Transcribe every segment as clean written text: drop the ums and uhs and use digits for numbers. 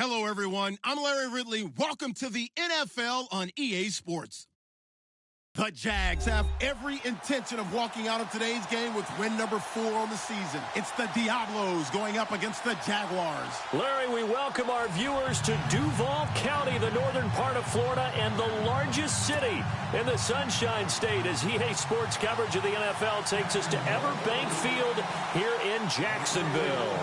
Hello, everyone. I'm Larry Ridley. Welcome to the NFL on EA Sports. The Jags have every intention of walking out of today's game with win number 4 on the season. It's the Diablos going up against the Jaguars. Larry, we welcome our viewers to Duval County, the northern part of Florida, and the largest city in the Sunshine State, as EA Sports coverage of the NFL takes us to Everbank Field here in Jacksonville.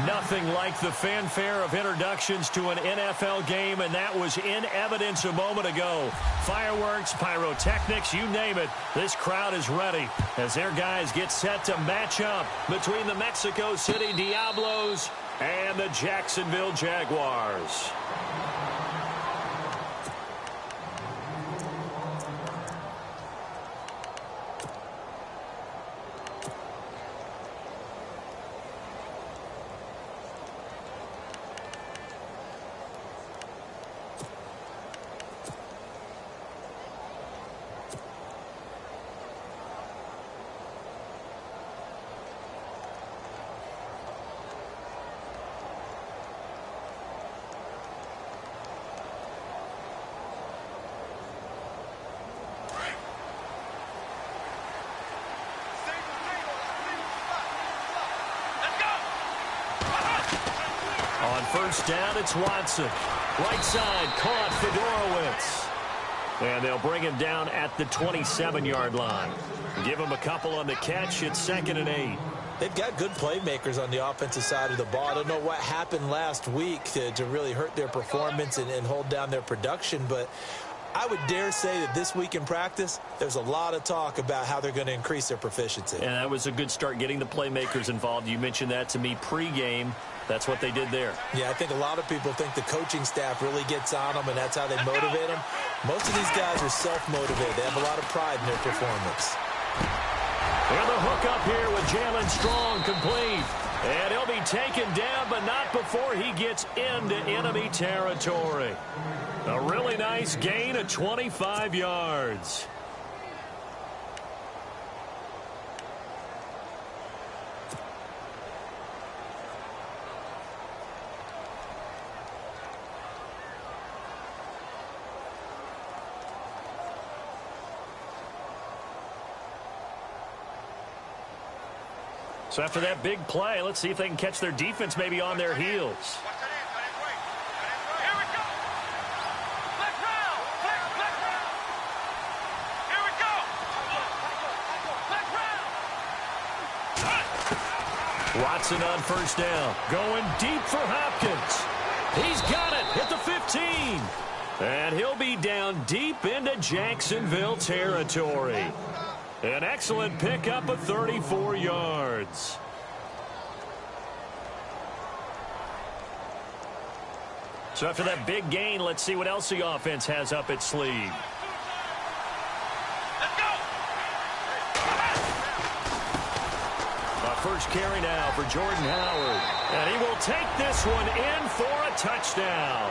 Nothing like the fanfare of introductions to an NFL game, and that was in evidence a moment ago. Fireworks, pyrotechnics, you name it. This crowd is ready as their guys get set to match up between the Mexico City Diablos and the Jacksonville Jaguars. On first down, it's Watson. Right side, caught Fedorowicz. And they'll bring him down at the 27-yard line. Give him a couple on the catch. It's 2nd and 8. They've got good playmakers on the offensive side of the ball. I don't know what happened last week to really hurt their performance and hold down their production, but I would dare say that this week in practice, there's a lot of talk about how they're going to increase their proficiency. And that was a good start, getting the playmakers involved. You mentioned that to me pregame. That's what they did there. Yeah, I think a lot of people think the coaching staff really gets on them, and that's how they motivate them. Most of these guys are self-motivated. They have a lot of pride in their performance. And the hook up here with Jalen Strong complete. And he'll be taken down, but not before he gets into enemy territory. A really nice gain of 25 yards. So after that big play, let's see if they can catch their defense maybe on their heels. Watson on first down, going deep for Hopkins. He's got it at the 15. And he'll be down deep into Jacksonville territory. An excellent pickup of 34 yards. So after that big gain, let's see what else the offense has up its sleeve. First carry now for Jordan Howard. And he will take this one in for a touchdown.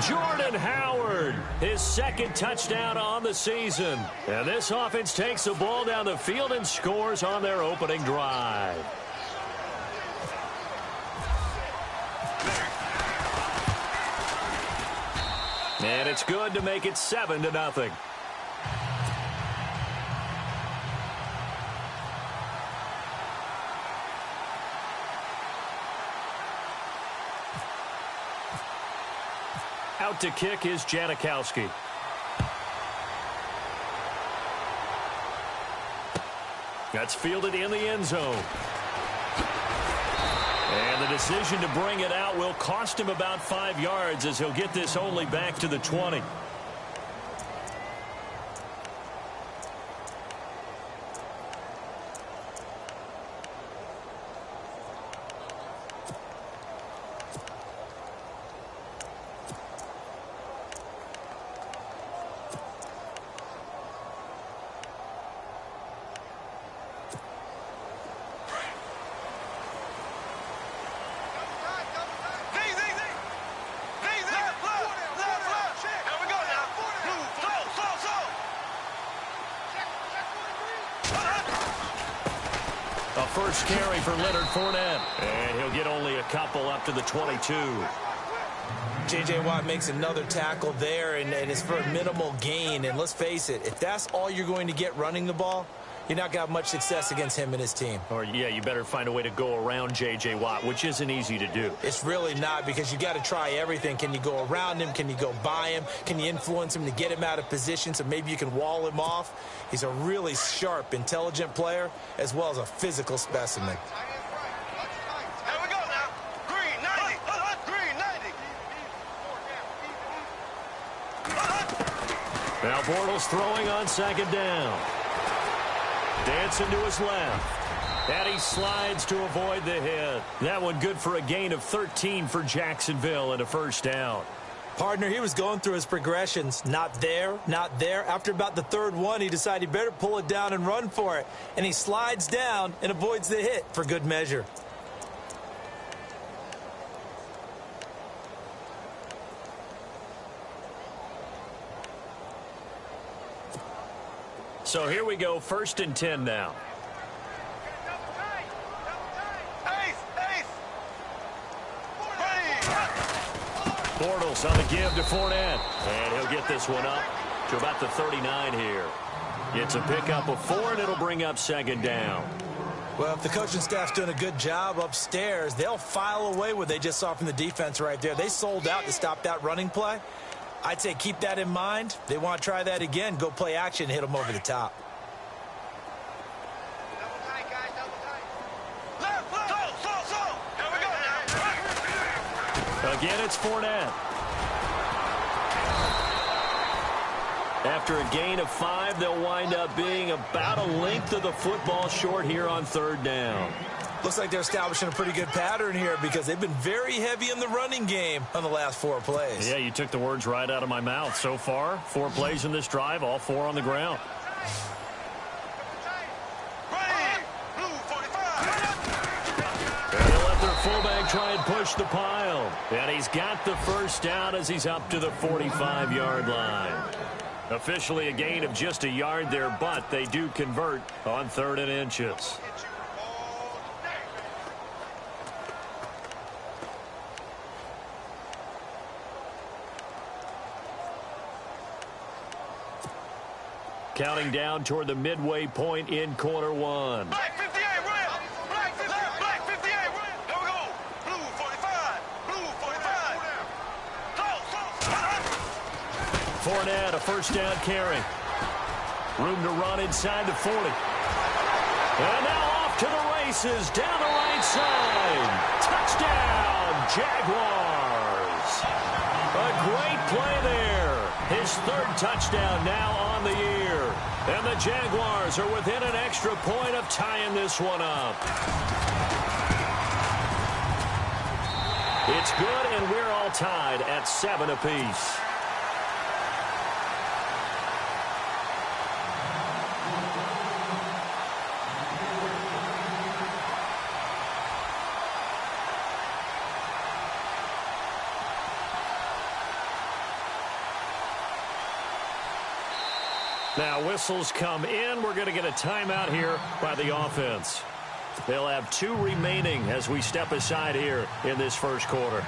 Jordan Howard, his 2nd touchdown on the season. And this offense takes the ball down the field and scores on their opening drive. And it's good to make it 7-0. Out to kick is Janikowski. That's fielded in the end zone. And the decision to bring it out will cost him about 5 yards, as he'll get this only back to the 20. First carry for Leonard Fournette. And he'll get only a couple up to the 22. J.J. Watt makes another tackle there, and it's for a minimal gain. And let's face it, if that's all you're going to get running the ball, you're not going to have much success against him and his team. Or, yeah, you better find a way to go around J.J. Watt, which isn't easy to do. It's really not, because you got to try everything. Can you go around him? Can you go by him? Can you influence him to get him out of position so maybe you can wall him off? He's a really sharp, intelligent player, as well as a physical specimen. Now Bortles throwing on second down. Dancing to his left. And he slides to avoid the hit. That one good for a gain of 13 for Jacksonville and a first down. Partner, he was going through his progressions. Not there, not there. After about the third one, he decided he better pull it down and run for it. And he slides down and avoids the hit for good measure. So here we go, 1st and 10 now. Bortles on the give to Fournette. And he'll get this one up to about the 39 here. It's a pickup of 4, and it'll bring up second down. Well, if the coaching staff's doing a good job upstairs, they'll file away what they just saw from the defense right there. They sold out to stop that running play. I'd say keep that in mind. They want to try that again. Go play action, hit them over the top. Again, it's Fournette. After a gain of 5, they'll wind up being about a length of the football short here on 3rd down. Looks like they're establishing a pretty good pattern here, because they've been very heavy in the running game on the last 4 plays. Yeah, you took the words right out of my mouth. So far, 4 plays in this drive, all 4 on the ground. And they'll let their fullback try and push the pile. And he's got the first down as he's up to the 45-yard line. Officially a gain of just a yard there, but they do convert on 3rd and inches. Counting down toward the midway point in quarter 1. Black 58, Real. Black 58. Black 58, Real. There we go. Blue 45. Blue 45. Fournette, a first down carry. Room to run inside the 40. And now off to the races down the right side. Touchdown, Jaguars. A great play there. His 3rd touchdown now on the year. And the Jaguars are within an extra point of tying this one up. It's good, and we're all tied at 7 apiece. Now whistles come in. We're going to get a timeout here by the offense. They'll have 2 remaining as we step aside here in this first quarter.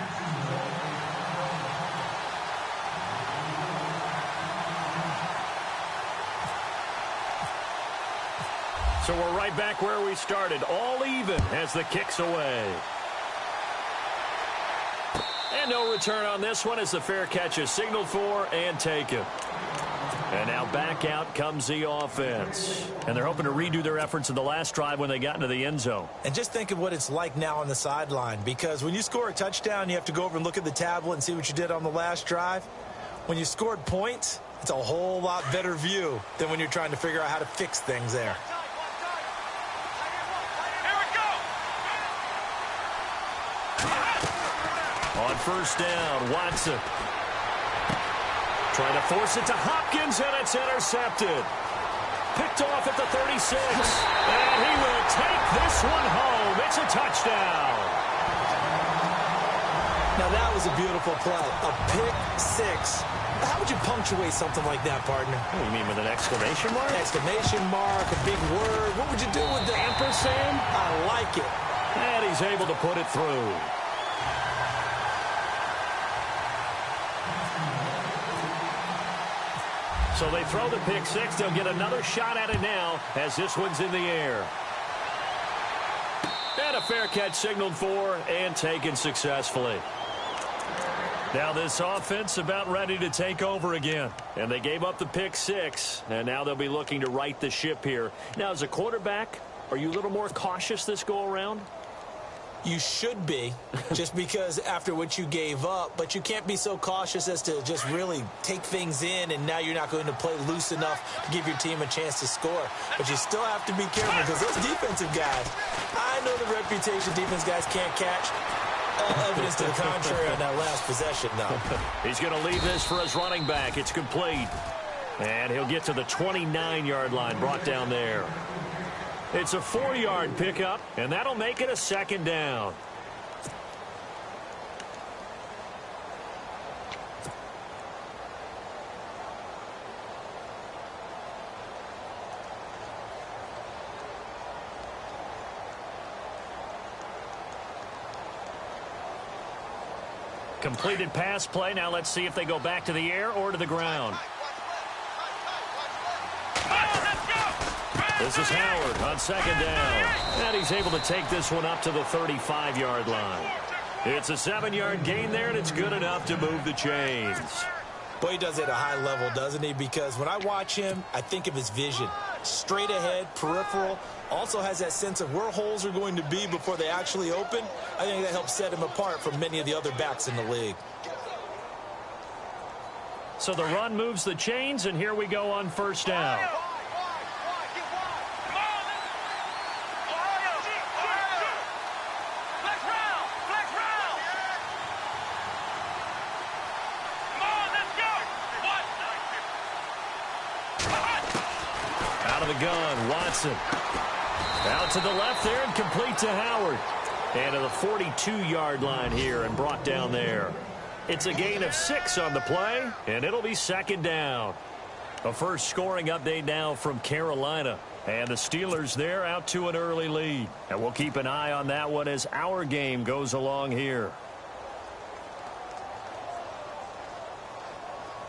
So we're right back where we started, all even as the kick's away. And no return on this one as the fair catch is signaled for and taken. And now back out comes the offense. And they're hoping to redo their efforts in the last drive when they got into the end zone. And just think of what it's like now on the sideline, because when you score a touchdown, you have to go over and look at the tablet and see what you did on the last drive. When you scored points, it's a whole lot better view than when you're trying to figure out how to fix things there. On first down, Watson. Trying to force it to Hopkins, and it's intercepted. Picked off at the 36. And he will take this one home. It's a touchdown. Now that was a beautiful play. A pick 6. How would you punctuate something like that, partner? What do you mean, with an exclamation mark? Exclamation mark, a big word. What would you do with that? Ampersand? I like it. And he's able to put it through. So they throw the pick six. They'll get another shot at it now as this one's in the air. And a fair catch signaled for and taken successfully. Now this offense about ready to take over again. And they gave up the pick six. And now they'll be looking to right the ship here. Now as a quarterback, are you a little more cautious this go around? You should be, just because after what you gave up, but you can't be so cautious as to just really take things in, and now you're not going to play loose enough to give your team a chance to score. But you still have to be careful because those defensive guys, I know the reputation defense guys can't catch. All evidence to the contrary on that last possession, though. He's going to leave this for his running back. It's complete. And he'll get to the 29-yard line, brought down there. It's a 4-yard pickup, and that'll make it a second down. Completed pass play. Now let's see if they go back to the air or to the ground. This is Howard on second down. And he's able to take this one up to the 35-yard line. It's a 7-yard gain there, and it's good enough to move the chains. Boy, he does it at a high level, doesn't he? Because when I watch him, I think of his vision. Straight ahead, peripheral. Also has that sense of where holes are going to be before they actually open. I think that helps set him apart from many of the other backs in the league. So the run moves the chains, and here we go on first down. Out of the gun, Watson. Out to the left there and complete to Howard. And to the 42-yard line here and brought down there. It's a gain of 6 on the play, and it'll be second down. A first scoring update now from Carolina. And the Steelers there out to an early lead. And we'll keep an eye on that one as our game goes along here.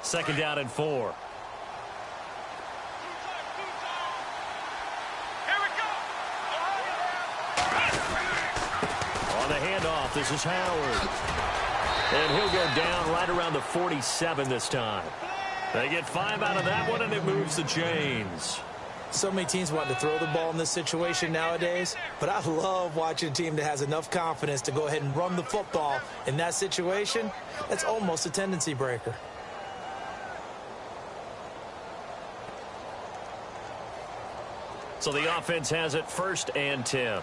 Second down and 4. On the handoff, this is Howard. And he'll go down right around the 47 this time. They get 5 out of that one, and it moves the chains. So many teams want to throw the ball in this situation nowadays, but I love watching a team that has enough confidence to go ahead and run the football in that situation. That's almost a tendency breaker. So the offense has it first and 10.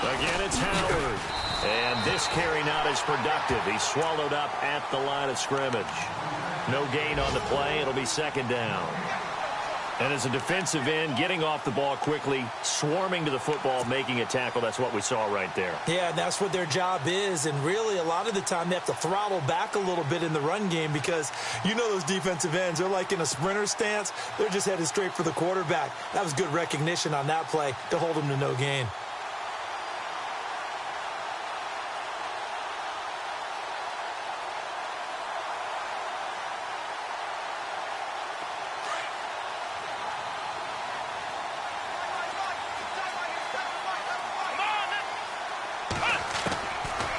Again, it's Howard. And this carry not as productive. He's swallowed up at the line of scrimmage. No gain on the play. It'll be second down. And as a defensive end, getting off the ball quickly, swarming to the football, making a tackle, that's what we saw right there. Yeah, and that's what their job is. And really, a lot of the time, they have to throttle back a little bit in the run game because you know those defensive ends, they're like in a sprinter stance. They're just headed straight for the quarterback. That was good recognition on that play to hold them to no gain.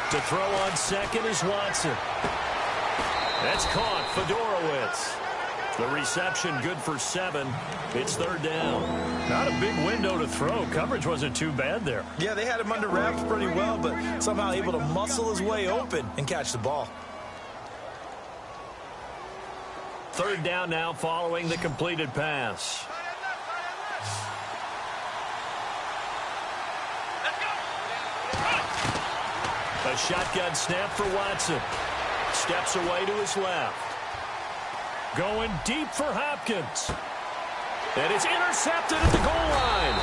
To throw on second is Watson. That's caught. Fedorowicz. The reception good for 7. It's third down. Not a big window to throw. Coverage wasn't too bad there. Yeah, they had him under wraps pretty well, but somehow able to muscle his way open and catch the ball. Third down now following the completed pass. A shotgun snap for Watson. Steps away to his left. Going deep for Hopkins. And it's intercepted at the goal line.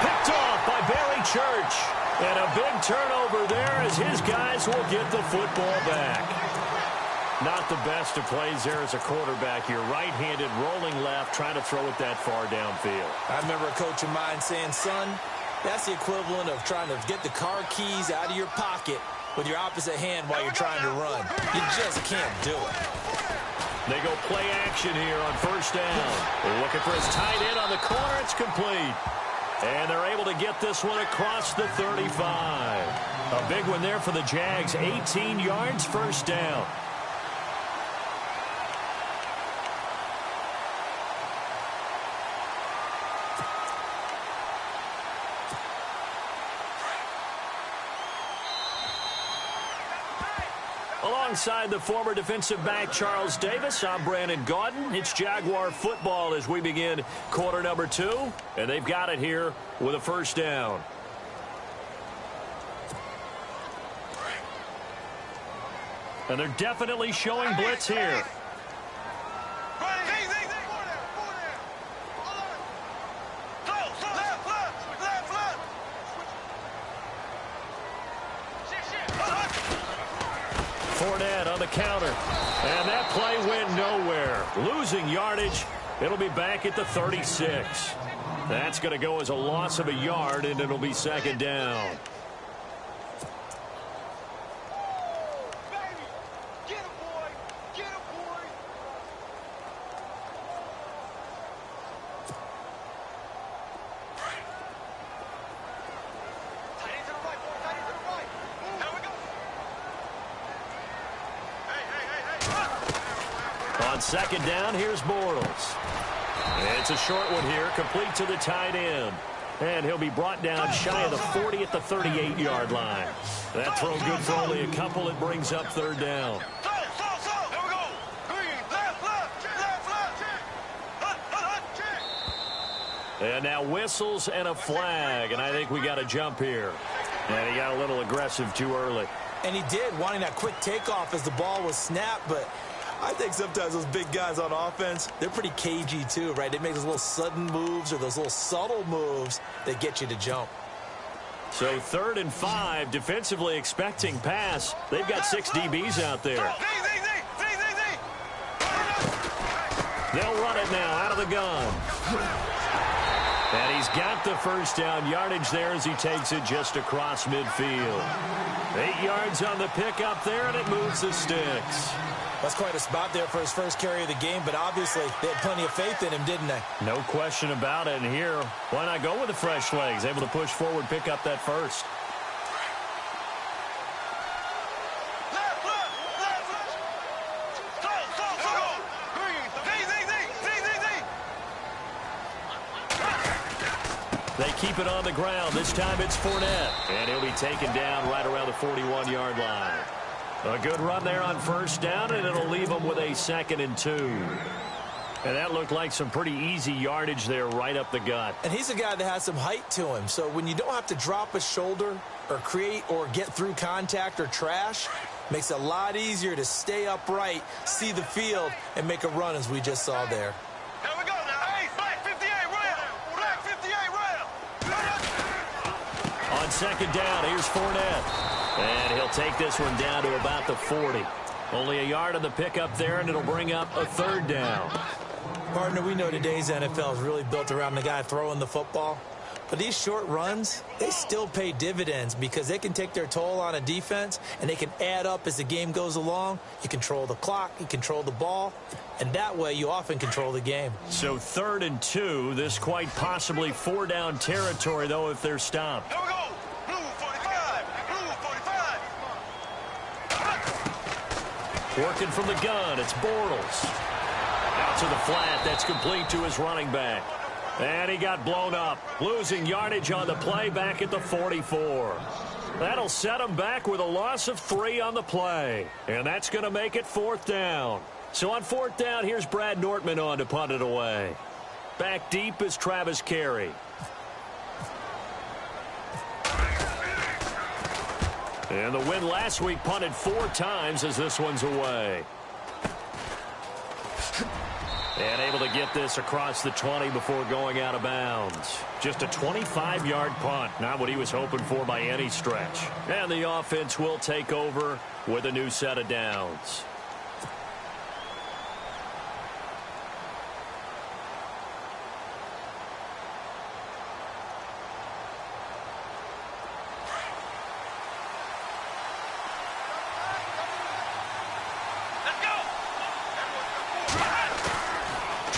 Picked off by Barry Church. And a big turnover there as his guys will get the football back. Not the best of plays there as a quarterback here. Right-handed, rolling left, trying to throw it that far downfield. I remember a coach of mine saying, son, That's the equivalent of trying to get the car keys out of your pocket with your opposite hand while you're trying to run. You just can't do it. They go play action here on first down. They're looking for his tight end on the corner. It's complete. And they're able to get this one across the 35. A big one there for the Jags. 18 yards, first down. Alongside the former defensive back Charles Davis, I'm Brandon Gaudin. It's Jaguar football as we begin quarter number 2. And they've got it here with a first down. And they're definitely showing blitz here. Fournette on the counter. And that play went nowhere. Losing yardage. It'll be back at the 36. That's going to go as a loss of a yard, and it'll be second down. On second down, here's Bortles. It's a short one here, complete to the tight end. And he'll be brought down shy of the 40 at the 38-yard line. That throw good for only a couple. It brings up third down. And now whistles and a flag, and I think we got a jump here. And he got a little aggressive too early. And he did, wanting that quick takeoff as the ball was snapped, but I think sometimes those big guys on offense, they're pretty cagey too, right? They make those little sudden moves or those little subtle moves that get you to jump. So 3rd and 5, defensively expecting pass. They've got 6 DBs out there. They'll run it now out of the gun. And he's got the first down yardage there as he takes it just across midfield. 8 yards on the pickup there, and it moves the sticks. That's quite a spot there for his first carry of the game, but obviously they had plenty of faith in him, didn't they? No question about it. And here, why not go with the fresh legs? Able to push forward, pick up that first. They keep it on the ground. This time it's Fournette. And he'll be taken down right around the 41-yard line. A good run there on first down, and it'll leave them with a 2nd and 2. And that looked like some pretty easy yardage there right up the gut. And he's a guy that has some height to him. So when you don't have to drop a shoulder or create or get through contact or trash, makes it a lot easier to stay upright, see the field, and make a run as we just saw there. Here we go now. Hey, Black 58 round. Black 58 round. On second down, here's Fournette. And he'll take this one down to about the 40. Only a yard on the pickup there, and it'll bring up a 3rd down. Partner, we know today's NFL is really built around the guy throwing the football. But these short runs, they still pay dividends because they can take their toll on a defense, and they can add up as the game goes along. You control the clock, you control the ball, and that way you often control the game. So 3rd and 2, this quite possibly 4-down territory, though, if they're stopped. Here we go. Blue 45. Blue 45. Working from the gun, it's Bortles. Out to the flat, that's complete to his running back. And he got blown up, losing yardage on the play back at the 44. That'll set him back with a loss of 3 on the play. And that's going to make it 4th down. So on 4th down, here's Brad Nortman on to punt it away. Back deep is Travis Carey. And the win last week punted 4 times as this one's away. And able to get this across the 20 before going out of bounds. Just a 25-yard punt, not what he was hoping for by any stretch. And the offense will take over with a new set of downs.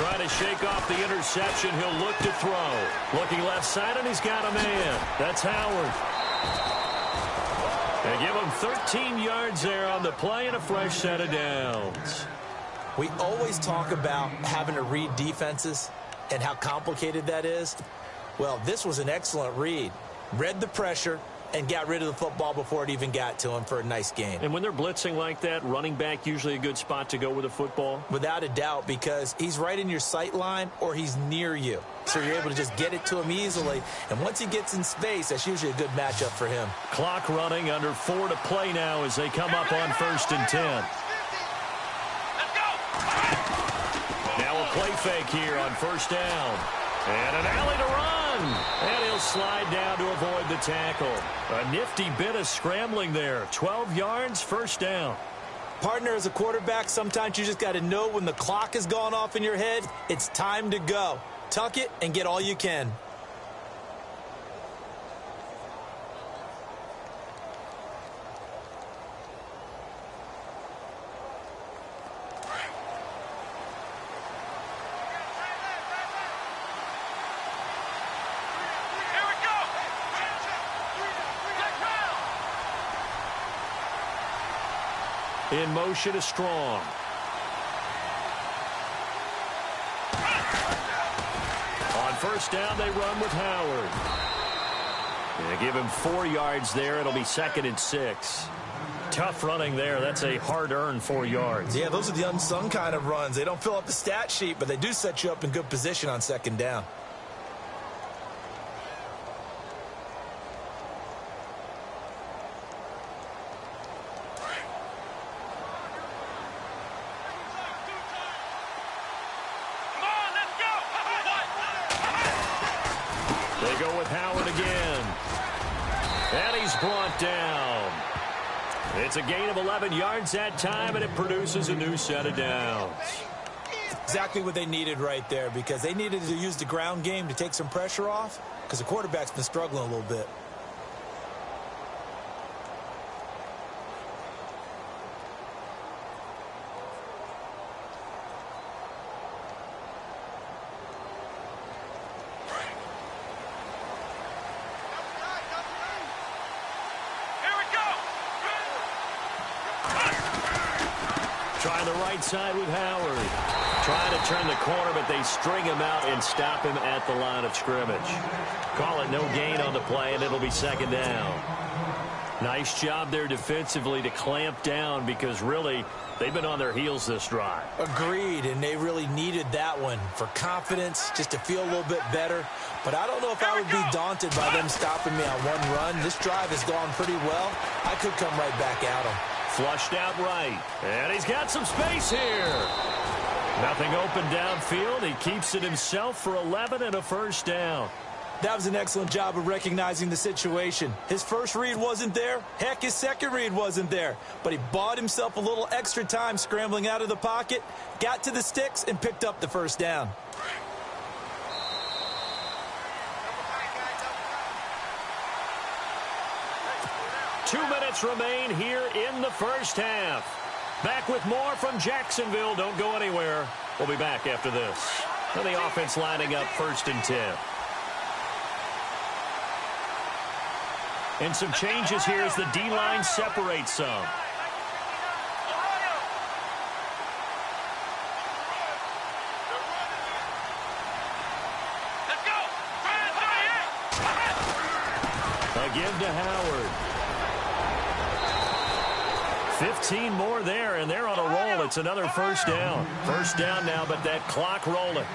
Trying to shake off the interception. He'll look to throw. Looking left side, and he's got a man. That's Howard. They give him 13 yards there on the play and a fresh set of downs. We always talk about having to read defenses and how complicated that is. Well, this was an excellent read. Read the pressure and got rid of the football before it even got to him for a nice game. And when they're blitzing like that, running back usually a good spot to go with a football? Without a doubt, because he's right in your sight line or he's near you. So you're able to just get it to him easily. And once he gets in space, that's usually a good matchup for him. Clock running, under 4 to play now as they come up on 1st and 10. Now a play fake here on 1st down. And an alley to run. And he'll slide down to avoid the tackle. A nifty bit of scrambling there. 12 yards, 1st down. Partner, as a quarterback, sometimes you just got to know when the clock has gone off in your head, it's time to go. Tuck it and get all you can. In motion is Strong. On 1st down, they run with Howard. They give him 4 yards there. It'll be 2nd and 6. Tough running there. That's a hard-earned 4 yards. Yeah, those are the unsung kind of runs. They don't fill up the stat sheet, but they do set you up in good position on 2nd down. They go with Howard again. And he's brought down. It's a gain of 11 yards that time, and it produces a new set of downs. Exactly what they needed right there, because they needed to use the ground game to take some pressure off, because the quarterback's been struggling a little bit. Trying the right side with Howard. Trying to turn the corner, but they string him out and stop him at the line of scrimmage. Call it no gain on the play, and it'll be 2nd down. Nice job there defensively to clamp down, because really they've been on their heels this drive. Agreed, and they really needed that one for confidence, just to feel a little bit better. But I don't know if I would be daunted by them stopping me on one run. This drive has gone pretty well. I could come right back at them. Flushed out right. And he's got some space here. Nothing open downfield. He keeps it himself for 11 and a 1st down. That was an excellent job of recognizing the situation. His first read wasn't there. Heck, his second read wasn't there. But he bought himself a little extra time scrambling out of the pocket, got to the sticks, and picked up the 1st down. Two minutes remain here in the 1st half. Back with more from Jacksonville. Don't go anywhere. We'll be back after this. And the offense lining up 1st and 10. And some changes here as the D-line separates some. A give to Howard. 15 more there, and they're on a roll. It's another 1st down. 1st down now, but that clock rolling.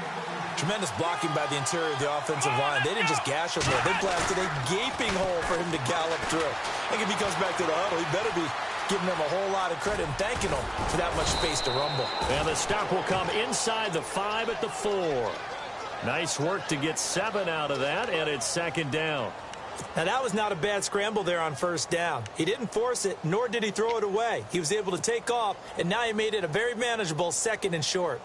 Tremendous blocking by the interior of the offensive line. They didn't just gash him there. They blasted a gaping hole for him to gallop through. I think if he comes back to the huddle, he better be giving them a whole lot of credit and thanking them for that much space to rumble. And the stop will come inside the 5 at the 4. Nice work to get 7 out of that, and it's 2nd down. Now, that was not a bad scramble there on 1st down. He didn't force it, nor did he throw it away. He was able to take off, and now he made it a very manageable 2nd and short.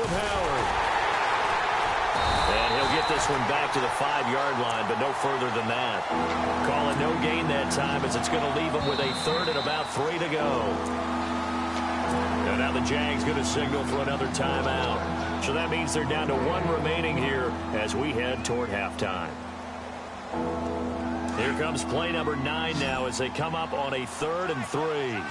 with Howard. And he'll get this one back to the 5-yard line, but no further than that. Call it no gain that time as it's going to leave them with a third and about 3 to go. And now the Jags going to signal for another timeout. So that means they're down to 1 remaining here as we head toward halftime. Here comes play number 9 now as they come up on a 3rd and 3.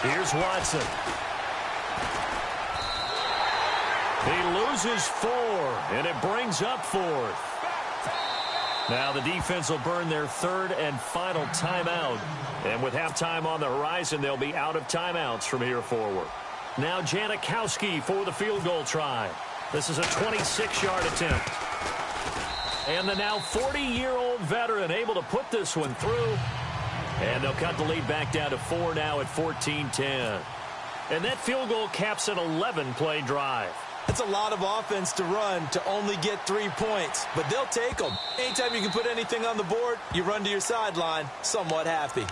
Here's Watson. He loses 4, and it brings up 4th. Now the defense will burn their 3rd and final timeout. And with halftime on the horizon, they'll be out of timeouts from here forward. Now Janikowski for the field goal try. This is a 26-yard attempt. And the now 40-year-old veteran able to put this one through. And they'll cut the lead back down to 4 now at 14-10. And that field goal caps an 11-play drive. That's a lot of offense to run to only get 3 points, but they'll take them. Anytime you can put anything on the board, you run to your sideline somewhat happy.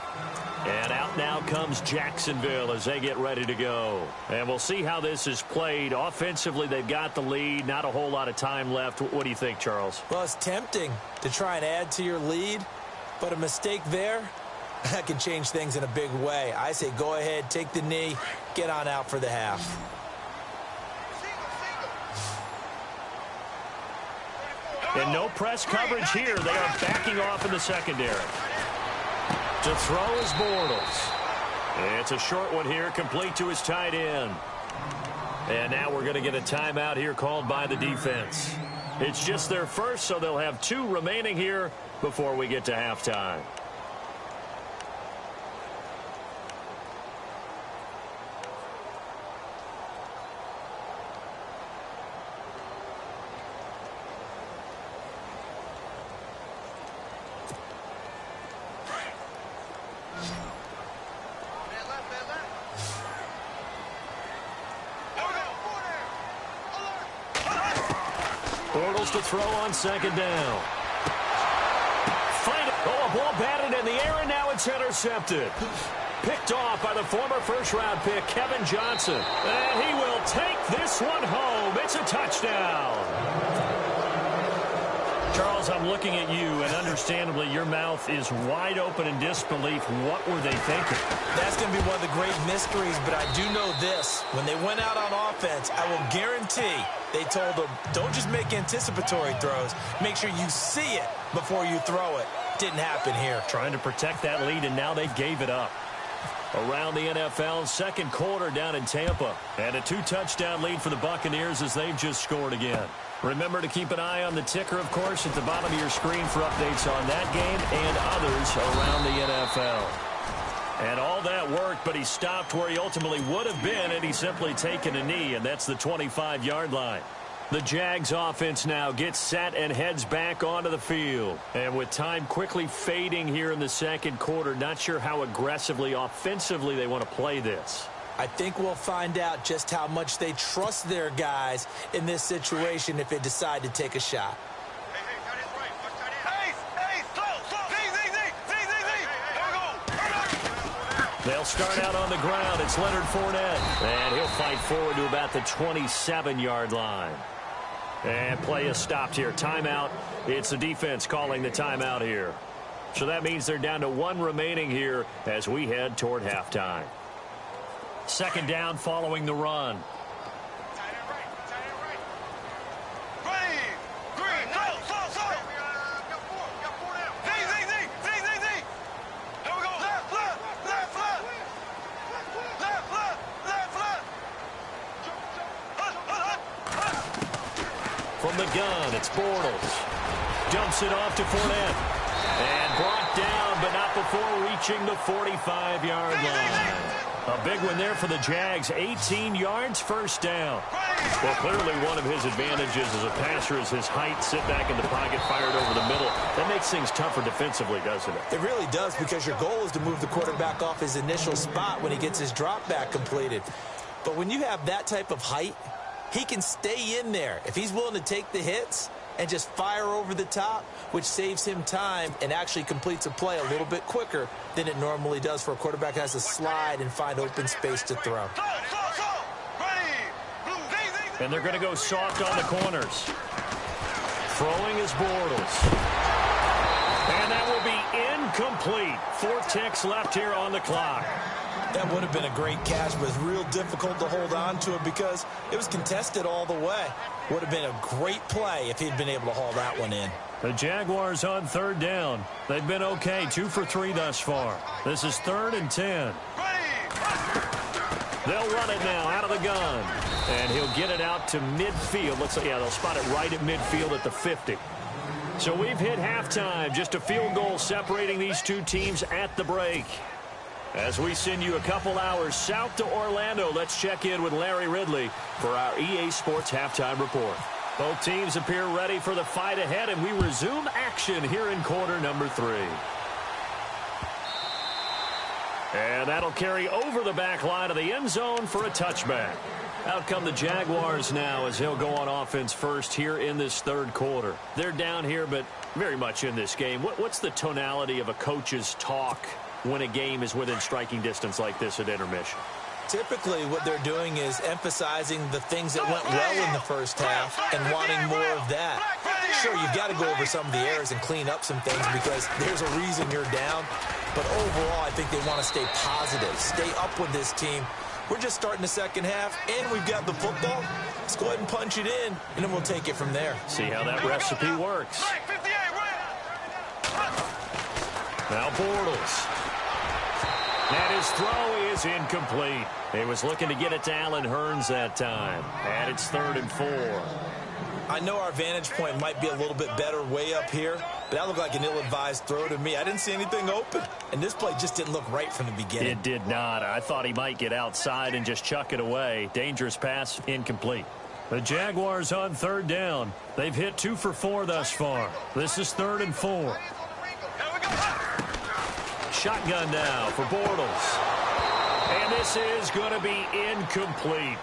And out now comes Jacksonville as they get ready to go. And we'll see how this is played. Offensively, they've got the lead. Not a whole lot of time left. What do you think, Charles? Well, it's tempting to try and add to your lead, but a mistake there, that can change things in a big way. I say go ahead, take the knee, get on out for the half. And no press coverage here. They are backing off in the secondary. To throw is Bortles. It's a short one here, complete to his tight end. And now we're going to get a timeout here called by the defense. It's just their first, so they'll have 2 remaining here before we get to halftime. Bortles to throw on 2nd down. Find it. Oh, a ball batted in the air, and now it's intercepted. Picked off by the former first-round pick, Kevin Johnson. And he will take this one home. It's a touchdown. Charles, I'm looking at you, and understandably, your mouth is wide open in disbelief. What were they thinking? That's going to be one of the great mysteries, but I do know this. When they went out on offense, I will guarantee they told them, don't just make anticipatory throws. Make sure you see it before you throw it. Didn't happen here. Trying to protect that lead, and now they gave it up. Around the NFL, 2nd quarter down in Tampa. And a 2-touchdown lead for the Buccaneers as they've just scored again. Remember to keep an eye on the ticker, of course, at the bottom of your screen for updates on that game and others around the NFL. And all that worked, but he stopped where he ultimately would have been had he simply taken a knee, and that's the 25-yard line. The Jags offense now gets set and heads back onto the field. And with time quickly fading here in the 2nd quarter, not sure how aggressively, offensively they want to play this. I think we'll find out just how much they trust their guys in this situation if they decide to take a shot. They'll start out on the ground. It's Leonard Fournette. And he'll fight forward to about the 27-yard line. And play is stopped here. Timeout. It's the defense calling the timeout here. So that means they're down to 1 remaining here as we head toward halftime. 2nd down following the run. From the gun, it's Bortles. Dumps it off to Fournette. And brought down, but not before reaching the 45-yard line. A big one there for the Jags. 18 yards, 1st down. Well, clearly one of his advantages as a passer is his height. Sit back in the pocket, fired over the middle. That makes things tougher defensively, doesn't it? It really does, because your goal is to move the quarterback off his initial spot when he gets his drop back completed. But when you have that type of height he can stay in there. If he's willing to take the hits and just fire over the top, which saves him time and actually completes a play a little bit quicker than it normally does for a quarterback who has to slide and find open space to throw. And they're going to go soft on the corners. Throwing is Bortles. And that will be incomplete. 4 ticks left here on the clock. That would have been a great catch, but it's real difficult to hold on to it because it was contested all the way. Would have been a great play if he'd been able to haul that one in. The Jaguars on 3rd down. They've been okay, 2 for 3 thus far. This is 3rd and 10. They'll run it now out of the gun. And he'll get it out to midfield. Looks like, yeah, they'll spot it right at midfield at the 50. So we've hit halftime. Just a field goal separating these two teams at the break. As we send you a couple hours south to Orlando, let's check in with Larry Ridley for our EA Sports Halftime Report. Both teams appear ready for the fight ahead, and we resume action here in quarter number 3. And that'll carry over the back line of the end zone for a touchback. Out come the Jaguars now as he'll go on offense first here in this 3rd quarter. They're down here, but very much in this game. What's the tonality of a coach's talk when a game is within striking distance like this at intermission? Typically, what they're doing is emphasizing the things that went well in the first half and wanting more of that. Sure, you've got to go over some of the errors and clean up some things because there's a reason you're down. But overall, I think they want to stay positive, stay up with this team. We're just starting the second half, and we've got the football. Let's go ahead and punch it in, and then we'll take it from there. See how that recipe works. Now Bortles. And his throw is incomplete. He was looking to get it to Allen Hurns that time. And it's 3rd and 4. I know our vantage point might be a little bit better way up here, but that looked like an ill-advised throw to me. I didn't see anything open, and this play just didn't look right from the beginning. It did not. I thought he might get outside and just chuck it away. Dangerous pass, incomplete. The Jaguars on 3rd down. They've hit 2 for 4 thus far. This is 3rd and 4. Shotgun now for Bortles. And this is going to be incomplete.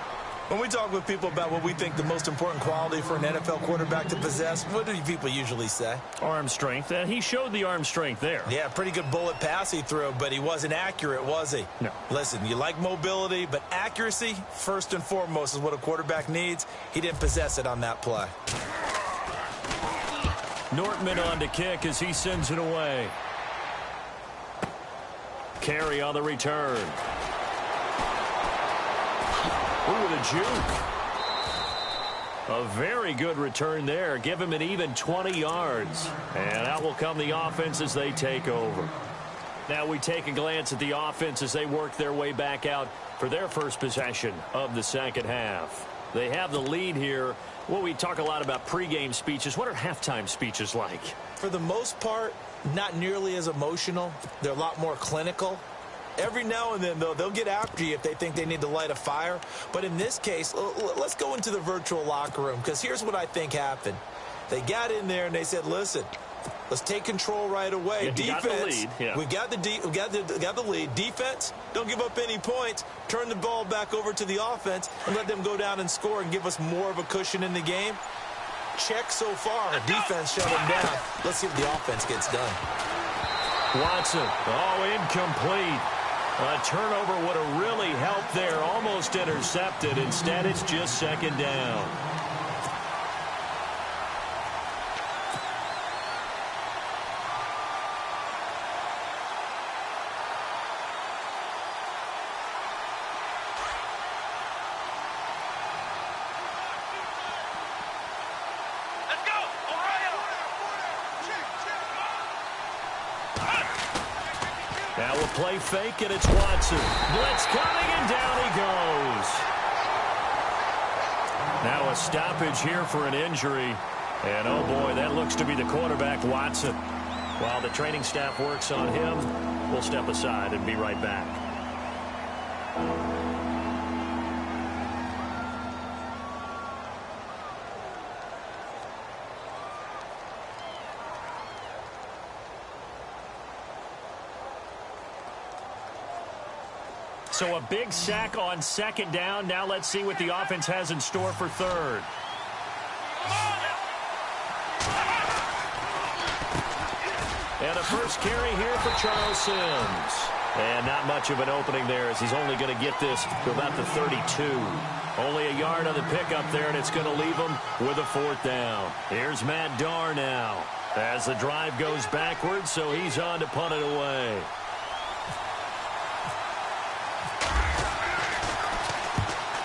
When we talk with people about what we think the most important quality for an NFL quarterback to possess, what do people usually say? Arm strength. And he showed the arm strength there. Yeah, pretty good bullet pass he threw, but he wasn't accurate, was he? No. Listen, you like mobility, but accuracy, first and foremost, is what a quarterback needs. He didn't possess it on that play. Nortman on to kick as he sends it away. Carry on the return. Ooh, the juke. A very good return there. Give him an even 20 yards. And out will come the offense as they take over. Now we take a glance at the offense as they work their way back out for their first possession of the second half. They have the lead here. Well, we talk a lot about pregame speeches. What are halftime speeches like? For the most part, not nearly as emotional. They're a lot more clinical. Every now and then, though, they'll get after you if they think they need to light a fire. But in this case, let's go into the virtual locker room, because here's what I think happened. They got in there and they said, listen, let's take control right away. Yeah, Defense, we got the lead. Defense, don't give up any points. Turn the ball back over to the offense and let them go down and score and give us more of a cushion in the game. Check so far. Defense shut them down. Let's see if the offense gets done. Watson. Oh, incomplete. A turnover would have really helped there. Almost intercepted. Instead, it's just 2nd down. Now we'll play fake, and it's Watson. Blitz coming, and down he goes. Now a stoppage here for an injury. And, oh, boy, that looks to be the quarterback, Watson. While the training staff works on him, we'll step aside and be right back. So a big sack on second down. Now let's see what the offense has in store for third. And a first carry here for Charles Sims. And not much of an opening there as he's only going to get this to about the 32. Only a yard on the pickup there, and it's going to leave him with a fourth down. Here's Matt Darr now as the drive goes backwards, so he's on to punt it away.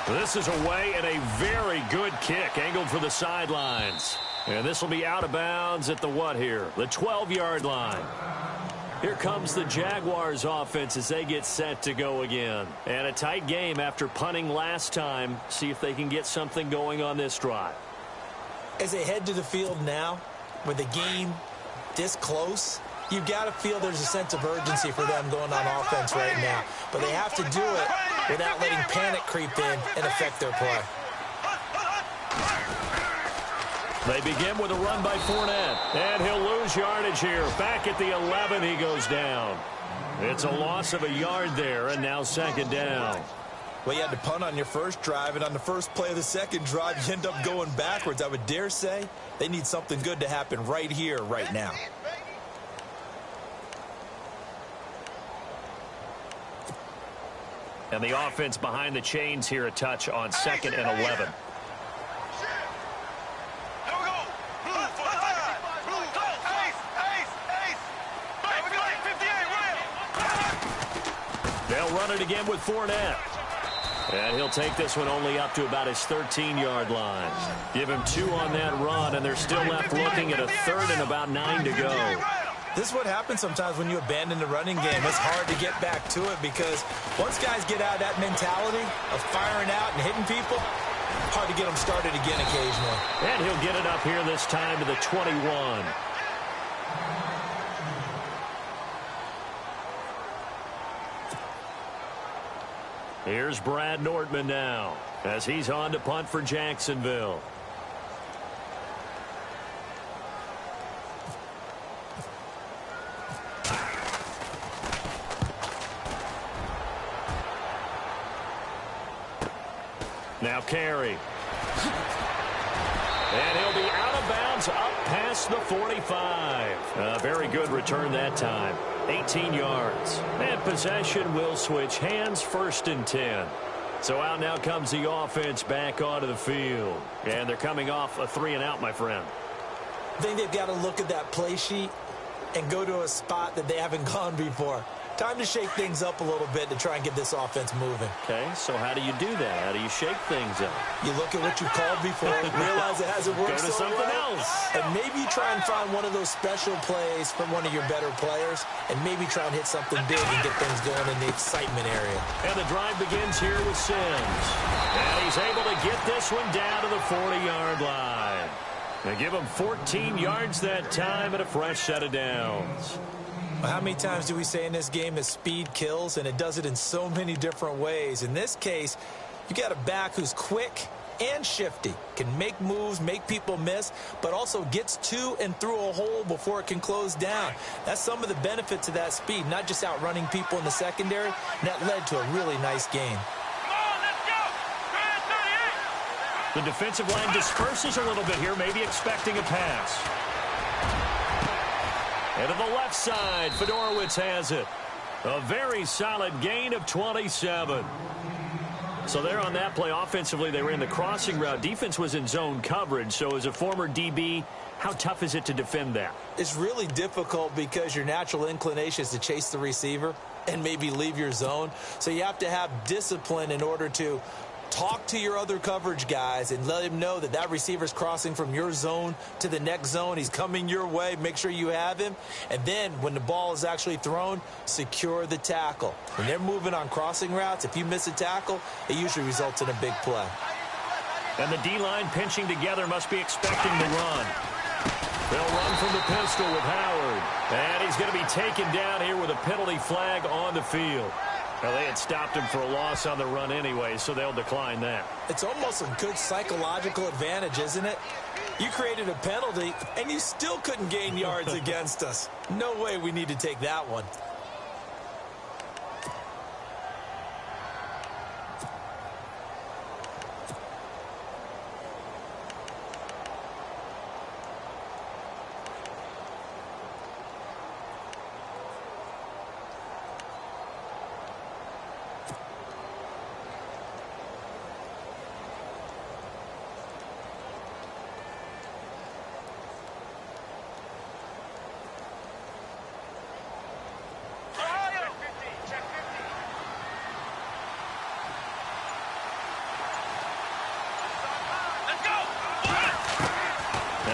This is away and a very good kick angled for the sidelines. And this will be out of bounds at the what here? The 12-yard line. Here comes the Jaguars offense as they get set to go again. And a tight game after punting last time. See if they can get something going on this drive. As they head to the field now, with the game this close, you've got to feel there's a sense of urgency for them going on offense right now. But they have to do it without letting panic creep in and affect their play. They begin with a run by Fournette, and he'll lose yardage here. Back at the 11, he goes down. It's a loss of a yard there, and now second down. Well, you had to punt on your first drive, and on the first play of the second drive, you end up going backwards. I would dare say they need something good to happen right here, right now. And the offense behind the chains here a touch on second and 11. They'll run it again with Fournette. And he'll take this one only up to about his 13-yard line. Give him 2 on that run, and they're still left looking at a third and about 9 to go. This is what happens sometimes when you abandon the running game. It's hard to get back to it because once guys get out of that mentality of firing out and hitting people, hard to get them started again occasionally. And he'll get it up here this time to the 21. Here's Brad Nordman now as he's on to punt for Jacksonville. Now carry. And he'll be out of bounds up past the 45. A very good return that time. 18 yards. And possession will switch hands, 1st and 10. So out now comes the offense back onto the field. And they're coming off a 3-and-out, my friend. I think they've got to look at that play sheet and go to a spot that they haven't gone before. Time to shake things up a little bit to try and get this offense moving. Okay, so how do you do that? How do you shake things up? You look at what you called before, realize it hasn't worked Go to so something well, else. and maybe try and find one of those special plays from one of your better players, and maybe try and hit something big and get things going in the excitement area. And the drive begins here with Sims. And he's able to get this one down to the 40-yard line. They give him 14 yards that time and a fresh set of downs. How many times do we say in this game that speed kills, and it does it in so many different ways? In this case, you got a back who's quick and shifty, can make moves, make people miss, but also gets to and through a hole before it can close down. That's some of the benefits of that speed, not just outrunning people in the secondary, and that led to a really nice game. The defensive line disperses a little bit here, maybe expecting a pass. And to the left side, Fedorowicz has it. A very solid gain of 27. So there on that play, offensively, they were in the crossing route. Defense was in zone coverage. So as a former DB, how tough is it to defend that? It's really difficult because your natural inclination is to chase the receiver and maybe leave your zone. So you have to have discipline in order to talk to your other coverage guys and let him know that that receiver's crossing from your zone to the next zone. He's coming your way. Make sure you have him. And then when the ball is actually thrown, secure the tackle. When they're moving on crossing routes, if you miss a tackle, it usually results in a big play. And the D-line pinching together must be expecting the run. They'll run from the pistol with Howard. And he's going to be taken down here with a penalty flag on the field. Well, they had stopped him for a loss on the run anyway, so they'll decline that. It's almost a good psychological advantage, isn't it? You created a penalty, and you still couldn't gain yards against us. No way we need to take that one.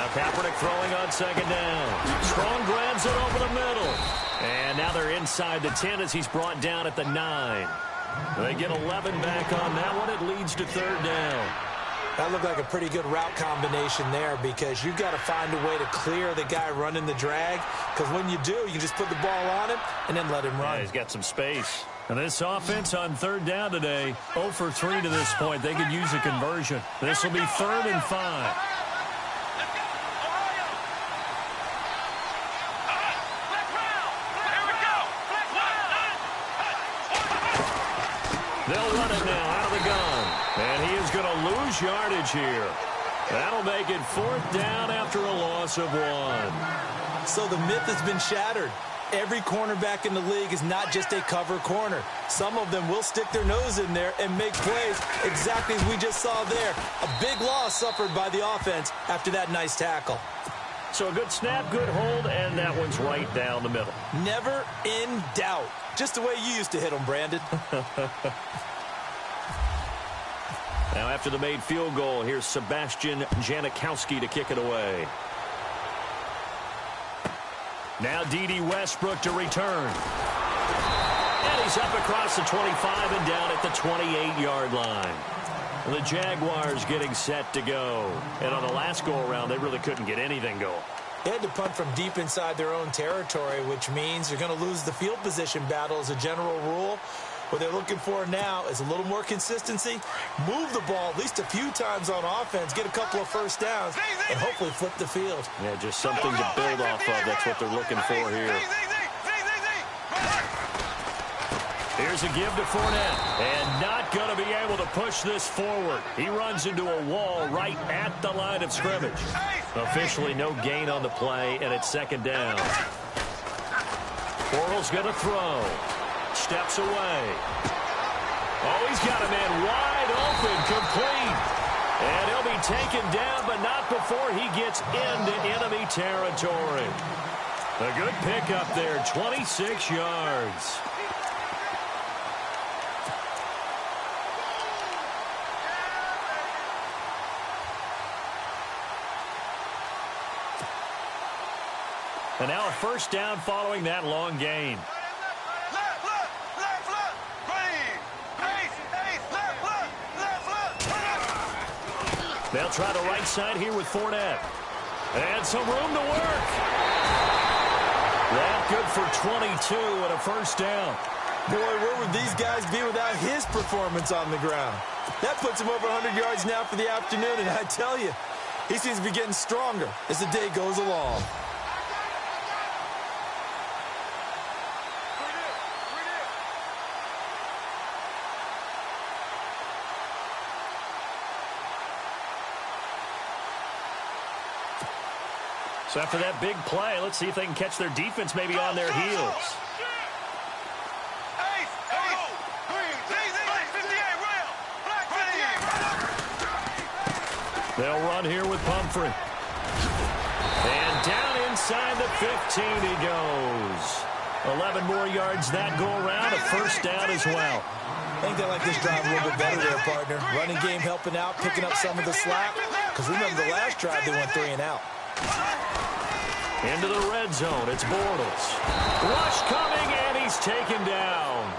Now Kaepernick throwing on second down. Strong grabs it over the middle. And now they're inside the 10 as he's brought down at the 9. They get 11 back on that one. It leads to third down. That looked like a pretty good route combination there because you've got to find a way to clear the guy running the drag, because when you do, you can just put the ball on him and then let him run. Yeah, he's got some space. And this offense on third down today, 0 for 3 to this point. They could use a conversion. This will be 3rd and 5. They'll run it now out of the gun. And he is going to lose yardage here. That'll make it 4th down after a loss of 1. So the myth has been shattered. Every cornerback in the league is not just a cover corner. Some of them will stick their nose in there and make plays exactly as we just saw there. A big loss suffered by the offense after that nice tackle. So a good snap, good hold, and that one's right down the middle. Never in doubt. Just the way you used to hit them, Brandon. Now after the made field goal, here's Sebastian Janikowski to kick it away. Now D.D. Westbrook to return. And he's up across the 25 and down at the 28-yard line. The Jaguars getting set to go. And on the last go-around, they really couldn't get anything going. They had to punt from deep inside their own territory, which means you're going to lose the field position battle as a general rule. What they're looking for now is a little more consistency, move the ball at least a few times on offense, get a couple of first downs, and hopefully flip the field. Yeah, just something to build off of. That's what they're looking for here. Here's a give to Fournette, and not going to be able to push this forward. He runs into a wall right at the line of scrimmage. Officially no gain on the play, and it's 2nd down. Bortles going to throw. Steps away. Oh, he's got a man wide open, complete. And he'll be taken down, but not before he gets into enemy territory. A good pickup there, 26 yards. And now a 1st down following that long gain. They'll try the right side here with Fournette. And some room to work. That good for 22 and a 1st down. Boy, where would these guys be without his performance on the ground? That puts him over 100 yards now for the afternoon, and I tell you, he seems to be getting stronger as the day goes along. So after that big play, let's see if they can catch their defense maybe on their heels. They'll run here with Pumphrey. And down inside the 15 he goes. 11 more yards that go around, a 1st down as well. I think they like this drive a little bit better there, partner. Running game helping out, picking up some of the slack. Because remember the last drive, they went 3 and out. Into the red zone, it's Bortles. Rush coming, and he's taken down.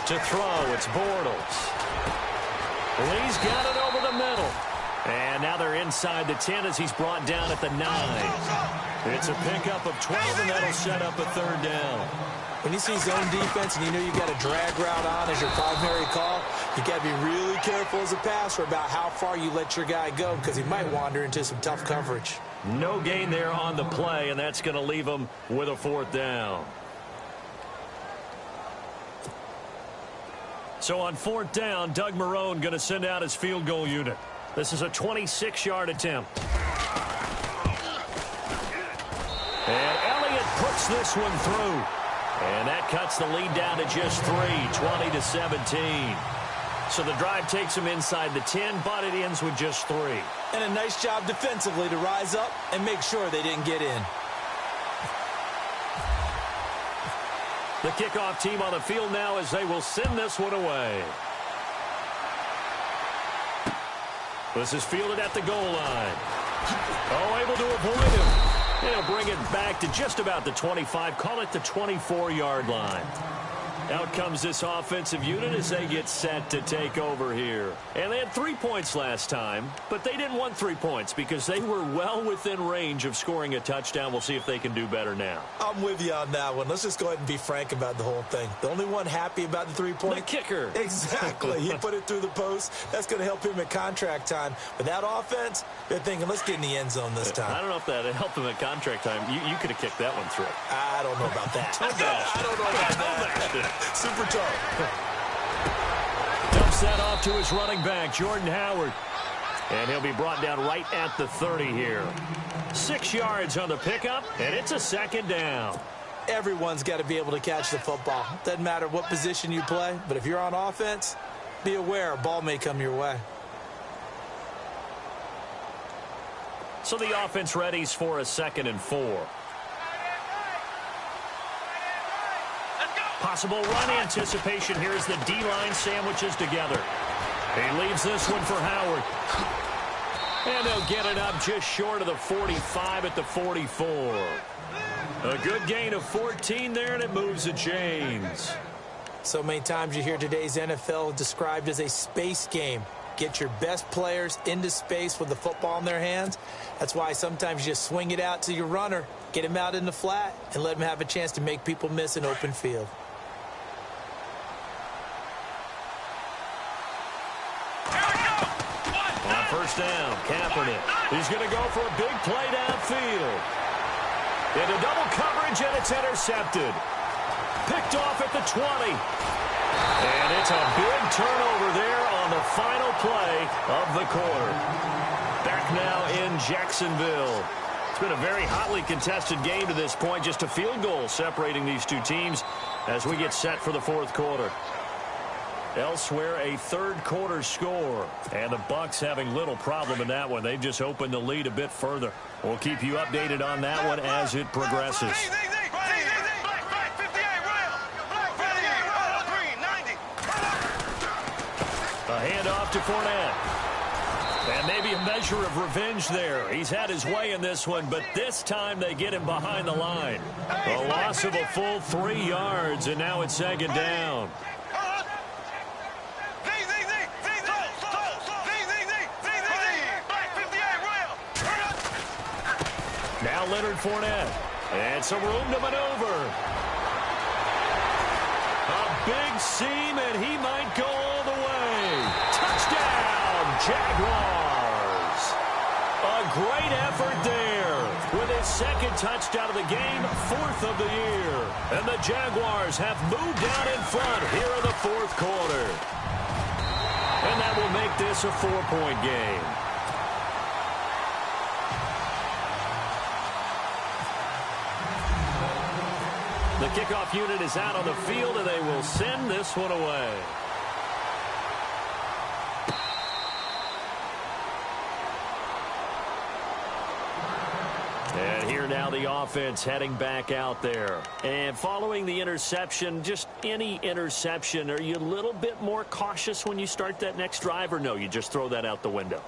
To throw, it's Bortles. Lee's got it over the middle. And now they're inside the 10 as he's brought down at the 9. It's a pickup of 12, and that'll set up a 3rd down. When you see zone defense and you know you've got a drag route on as your primary call, you got to be really careful as a passer about how far you let your guy go because he might wander into some tough coverage. No gain there on the play, and that's going to leave him with a 4th down. So on 4th down, Doug Marrone going to send out his field goal unit. This is a 26-yard attempt. this one through. And that cuts the lead down to just 3, 20-17. So the drive takes them inside the 10, but it ends with just 3. And a nice job defensively to rise up and make sure they didn't get in. The kickoff team on the field now as they will send this one away. This is fielded at the goal line. Oh, able to avoid him. They'll bring it back to just about the 25, call it the 24-yard line. Out comes this offensive unit as they get set to take over here. And they had 3 points last time, but they didn't want 3 points because they were well within range of scoring a touchdown. We'll see if they can do better now. I'm with you on that one. Let's just go ahead and be frank about the whole thing. The only one happy about the 3-point? The kicker. Exactly. He put it through the post. That's going to help him at contract time. But that offense, they're thinking, let's get in the end zone this time. I don't know if that helped him at contract time. You could have kicked that one through. I don't know about that. I don't know about that. Super tough. Dumps that off to his running back, Jordan Howard. And he'll be brought down right at the 30 here. 6 yards on the pickup, and it's a second down. Everyone's got to be able to catch the football. Doesn't matter what position you play, but if you're on offense, be aware a ball may come your way. So the offense readies for a 2nd and 4. Possible run anticipation here as the D-line sandwiches together. He leaves this one for Howard. And they'll get it up just short of the 45 at the 44. A good gain of 14 there, and it moves the chains. So many times you hear today's NFL described as a space game. Get your best players into space with the football in their hands. That's why sometimes you just swing it out to your runner, get him out in the flat, and let him have a chance to make people miss an open field. On first down, Kaepernick. He's going to go for a big play downfield. Into double coverage, and it's intercepted. Picked off at the 20. And it's a big turnover there on the final play of the quarter. Back now in Jacksonville. It's been a very hotly contested game to this point. Just a field goal separating these two teams as we get set for the fourth quarter. Elsewhere, a third-quarter score. And the Bucs having little problem in that one. They've just opened the lead a bit further. We'll keep you updated on that one as it progresses. A handoff to Fournette. And maybe a measure of revenge there. He's had his way in this one, but this time they get him behind the line. A loss of a full 3 yards, and now it's 2nd down. Now Leonard Fournette. And some room to maneuver. A big seam, and he might go all the way. Touchdown, Jaguars. A great effort there. With his 2nd touchdown of the game, 4th of the year. And the Jaguars have moved out in front here in the fourth quarter. And that will make this a 4-point game. The kickoff unit is out on the field, and they will send this one away. And here now the offense heading back out there. And following the interception, just any interception, are you a little bit more cautious when you start that next drive, or no, you just throw that out the window?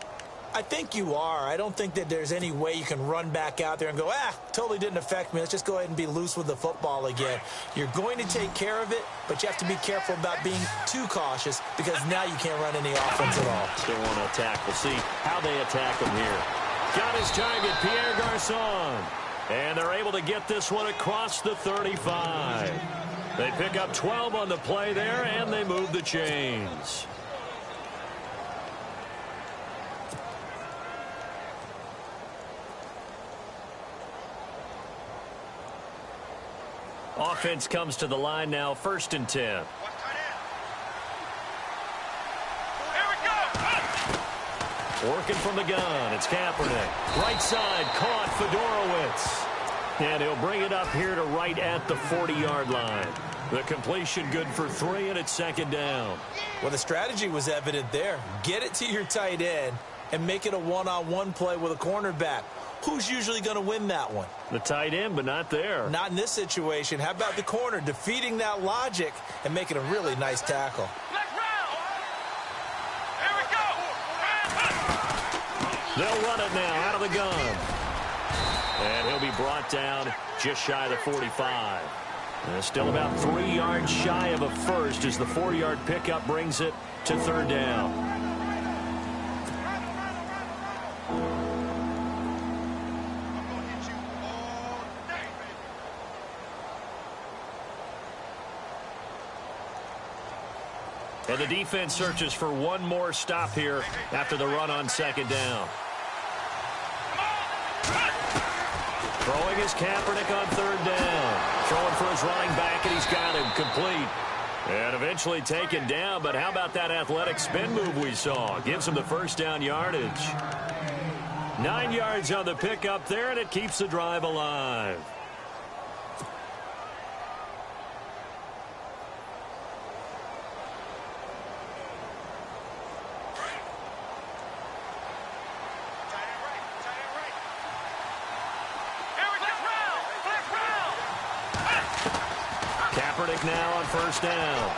I think you are. I don't think that there's any way you can run back out there and go, totally didn't affect me. Let's just go ahead and be loose with the football again. You're going to take care of it, but you have to be careful about being too cautious because now you can't run any offense at all. Still want to attack. We'll see how they attack him here. Got his target, Pierre Garçon. And they're able to get this one across the 35. They pick up 12 on the play there, and they move the chains. Offense comes to the line now, 1st and 10. Working from the gun, it's Kaepernick. Right side, caught Fedorowicz. And he'll bring it up here to right at the 40-yard line. The completion good for 3, and it's second down. Well, the strategy was evident there. Get it to your tight end and make it a one-on-one play with a cornerback. Who's usually going to win that one? The tight end, but not there. Not in this situation. How about the corner defeating that logic and making a really nice tackle? Here we go. They'll run it now out of the gun. And he'll be brought down just shy of the 45. And still about 3 yards shy of a first as the 4-yard pickup brings it to third down. And the defense searches for one more stop here after the run on second down. Throwing is Kaepernick on third down. Throwing for his running back, and he's got him complete. And eventually taken down, but how about that athletic spin move we saw? Gives him the first down yardage. 9 yards on the pickup there, and it keeps the drive alive. Kaepernick now on first down.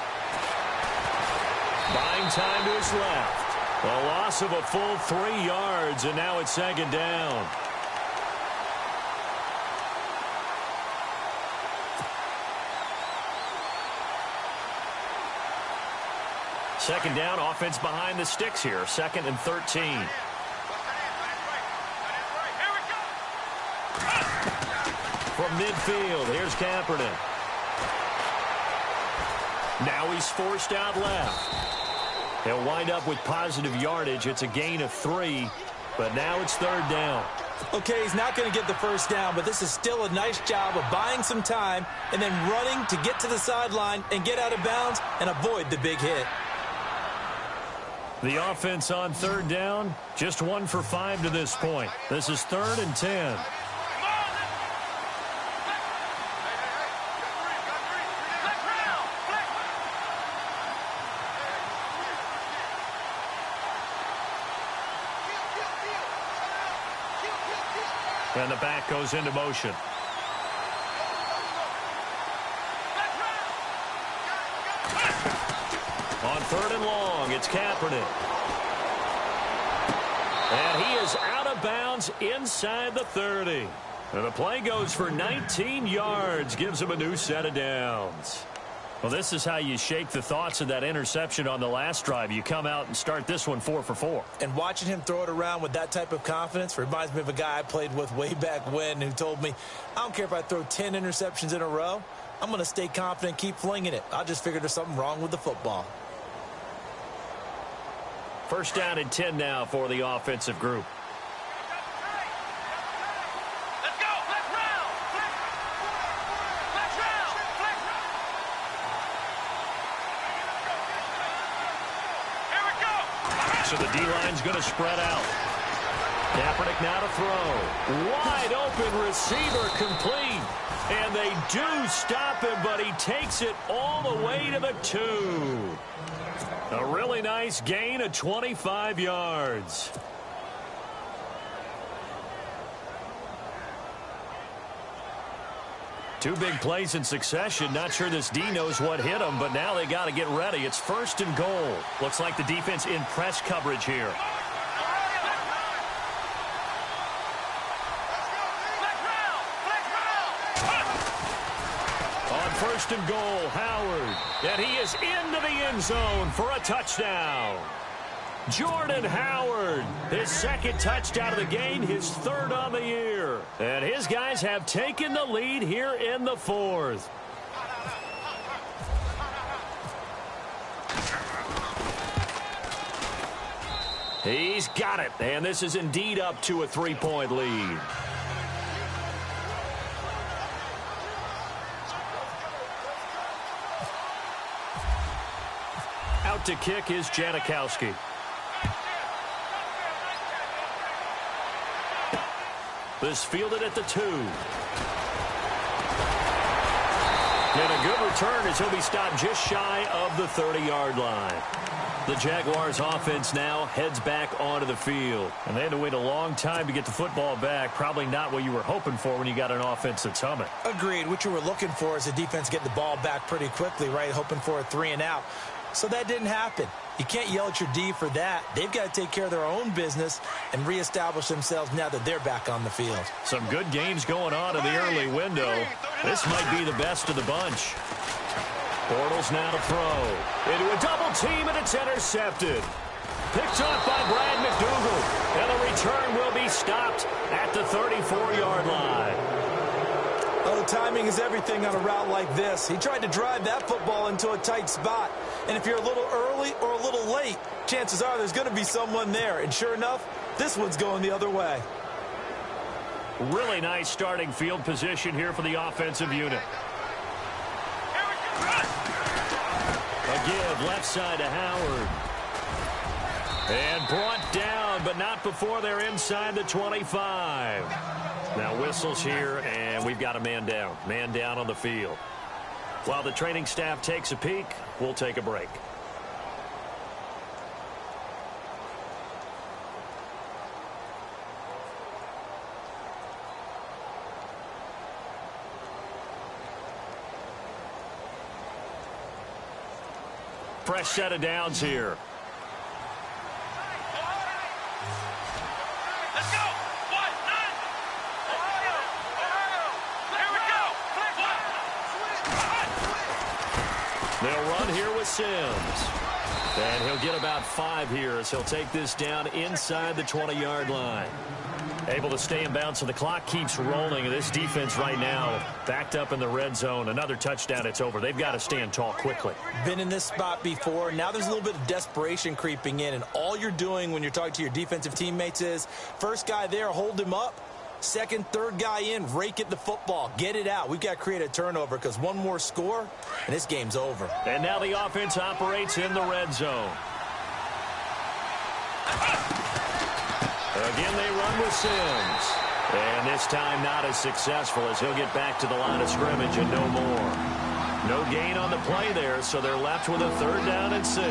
Buying time to his left. A loss of a full 3 yards, and now it's second down. Second down, offense behind the sticks here. 2nd and 13. From midfield, here's Kaepernick. Now he's forced out left. He'll wind up with positive yardage. It's a gain of 3, but now it's third down. Okay, he's not going to get the first down, but this is still a nice job of buying some time and then running to get to the sideline and get out of bounds and avoid the big hit. The offense on third down, just 1 for 5 to this point. This is 3rd and 10. And the back goes into motion. On 3rd and long, it's Kaepernick. And he is out of bounds inside the 30. And the play goes for 19 yards, gives him a new set of downs. Well, this is how you shake the thoughts of that interception on the last drive. You come out and start this one 4 for 4. And watching him throw it around with that type of confidence reminds me of a guy I played with way back when who told me, I don't care if I throw 10 interceptions in a row. I'm going to stay confident and keep flinging it. I just figured there's something wrong with the football. First down and 10 now for the offensive group. So the D-line's going to spread out. Kaepernick now to throw. Wide open receiver complete. And they do stop him, but he takes it all the way to the 2. A really nice gain of 25 yards. Two big plays in succession. Not sure this D knows what hit him, but now they got to get ready. It's 1st and goal. Looks like the defense in press coverage here. On 1st and goal, Howard. And he is into the end zone for a touchdown. Jordan Howard, his 2nd touchdown of the game, his 3rd on the year. And his guys have taken the lead here in the 4th. He's got it, and this is indeed up to a 3-point lead. Out to kick is Janikowski. This fielded at the 2. And a good return as he'll be stopped just shy of the 30-yard line. The Jaguars offense now heads back onto the field. And they had to wait a long time to get the football back. Probably not what you were hoping for when you got an offense that's humming. Agreed. What you were looking for is the defense getting the ball back pretty quickly, right? Hoping for a 3-and-out. So that didn't happen. You can't yell at your D for that. They've got to take care of their own business and reestablish themselves now that they're back on the field. Some good games going on in the early window. This might be the best of the bunch. Bortles now to throw. Into a double team, and it's intercepted. Picked off by Brad McDougal. And the return will be stopped at the 34-yard line. Oh, timing is everything on a route like this. He tried to drive that football into a tight spot. And if you're a little early or a little late, chances are there's going to be someone there. And sure enough, this one's going the other way. Really nice starting field position here for the offensive unit. A give left side to Howard. And brought down, but not before they're inside the 25. Now whistles here, and we've got a man down. Man down on the field. While the training staff takes a peek, we'll take a break. Fresh set of downs here. Let's go. 1-9. Ohio. Here we go. They'll run here with Sims. And he'll get about 5 here as he'll take this down inside the 20-yard line. Able to stay in bounds, so the clock keeps rolling. And this defense right now backed up in the red zone. Another touchdown, it's over. They've got to stand tall quickly. Been in this spot before. Now there's a little bit of desperation creeping in. And all you're doing when you're talking to your defensive teammates is, first guy there, hold him up. Second, third guy in, rake at the football. Get it out. We've got to create a turnover because one more score, and this game's over. And now the offense operates in the red zone. Again, they run with Sims. And this time not as successful as he'll get back to the line of scrimmage and no more. No gain on the play there, so they're left with a 3rd down and 6.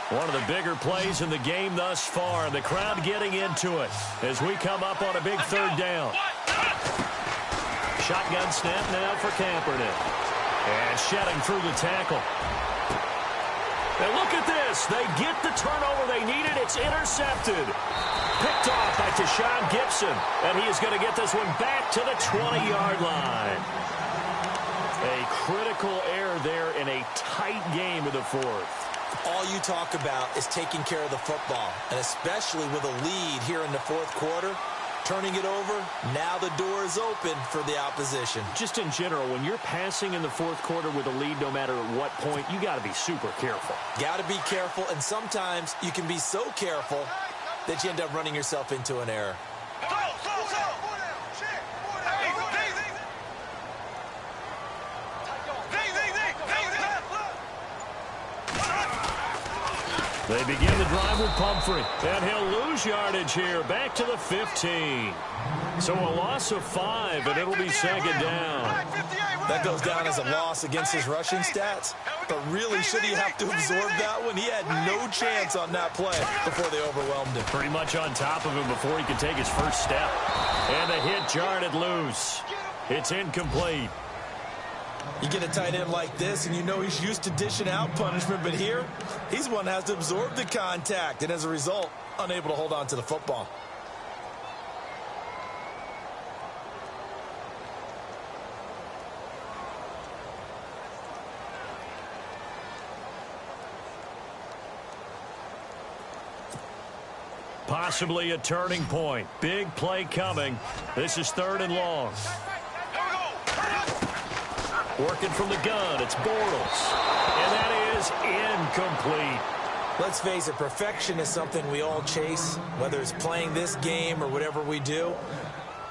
One of the bigger plays in the game thus far. The crowd getting into it as we come up on a big 3rd down. Shotgun snap now for Kaepernick. And shedding through the tackle. And look at this. They get the turnover they needed. It's intercepted. Picked off by Tashawn Gibson. And he is going to get this one back to the 20-yard line. A critical error there in a tight game of the 4th. All you talk about is taking care of the football, and especially with a lead here in the 4th quarter, turning it over, now the door is open for the opposition. Just in general, when you're passing in the 4th quarter with a lead, no matter at what point, you got to be super careful. Got to be careful, and sometimes you can be so careful that you end up running yourself into an error. They begin the drive with Pumphrey. And he'll lose yardage here. Back to the 15. So a loss of 5, and it'll be 2nd down. That goes down as a loss against his rushing stats. But really, should he have to absorb that one? He had no chance on that play before they overwhelmed him. Pretty much on top of him before he could take his first step. And the hit jarred it loose. It's incomplete. You get a tight end like this, and you know he's used to dishing out punishment, but here, he's one that has to absorb the contact, and as a result, unable to hold on to the football. Possibly a turning point. Big play coming. This is 3rd and long. Working from the gun, it's Bortles. And that is incomplete. Let's face it, perfection is something we all chase, whether it's playing this game or whatever we do.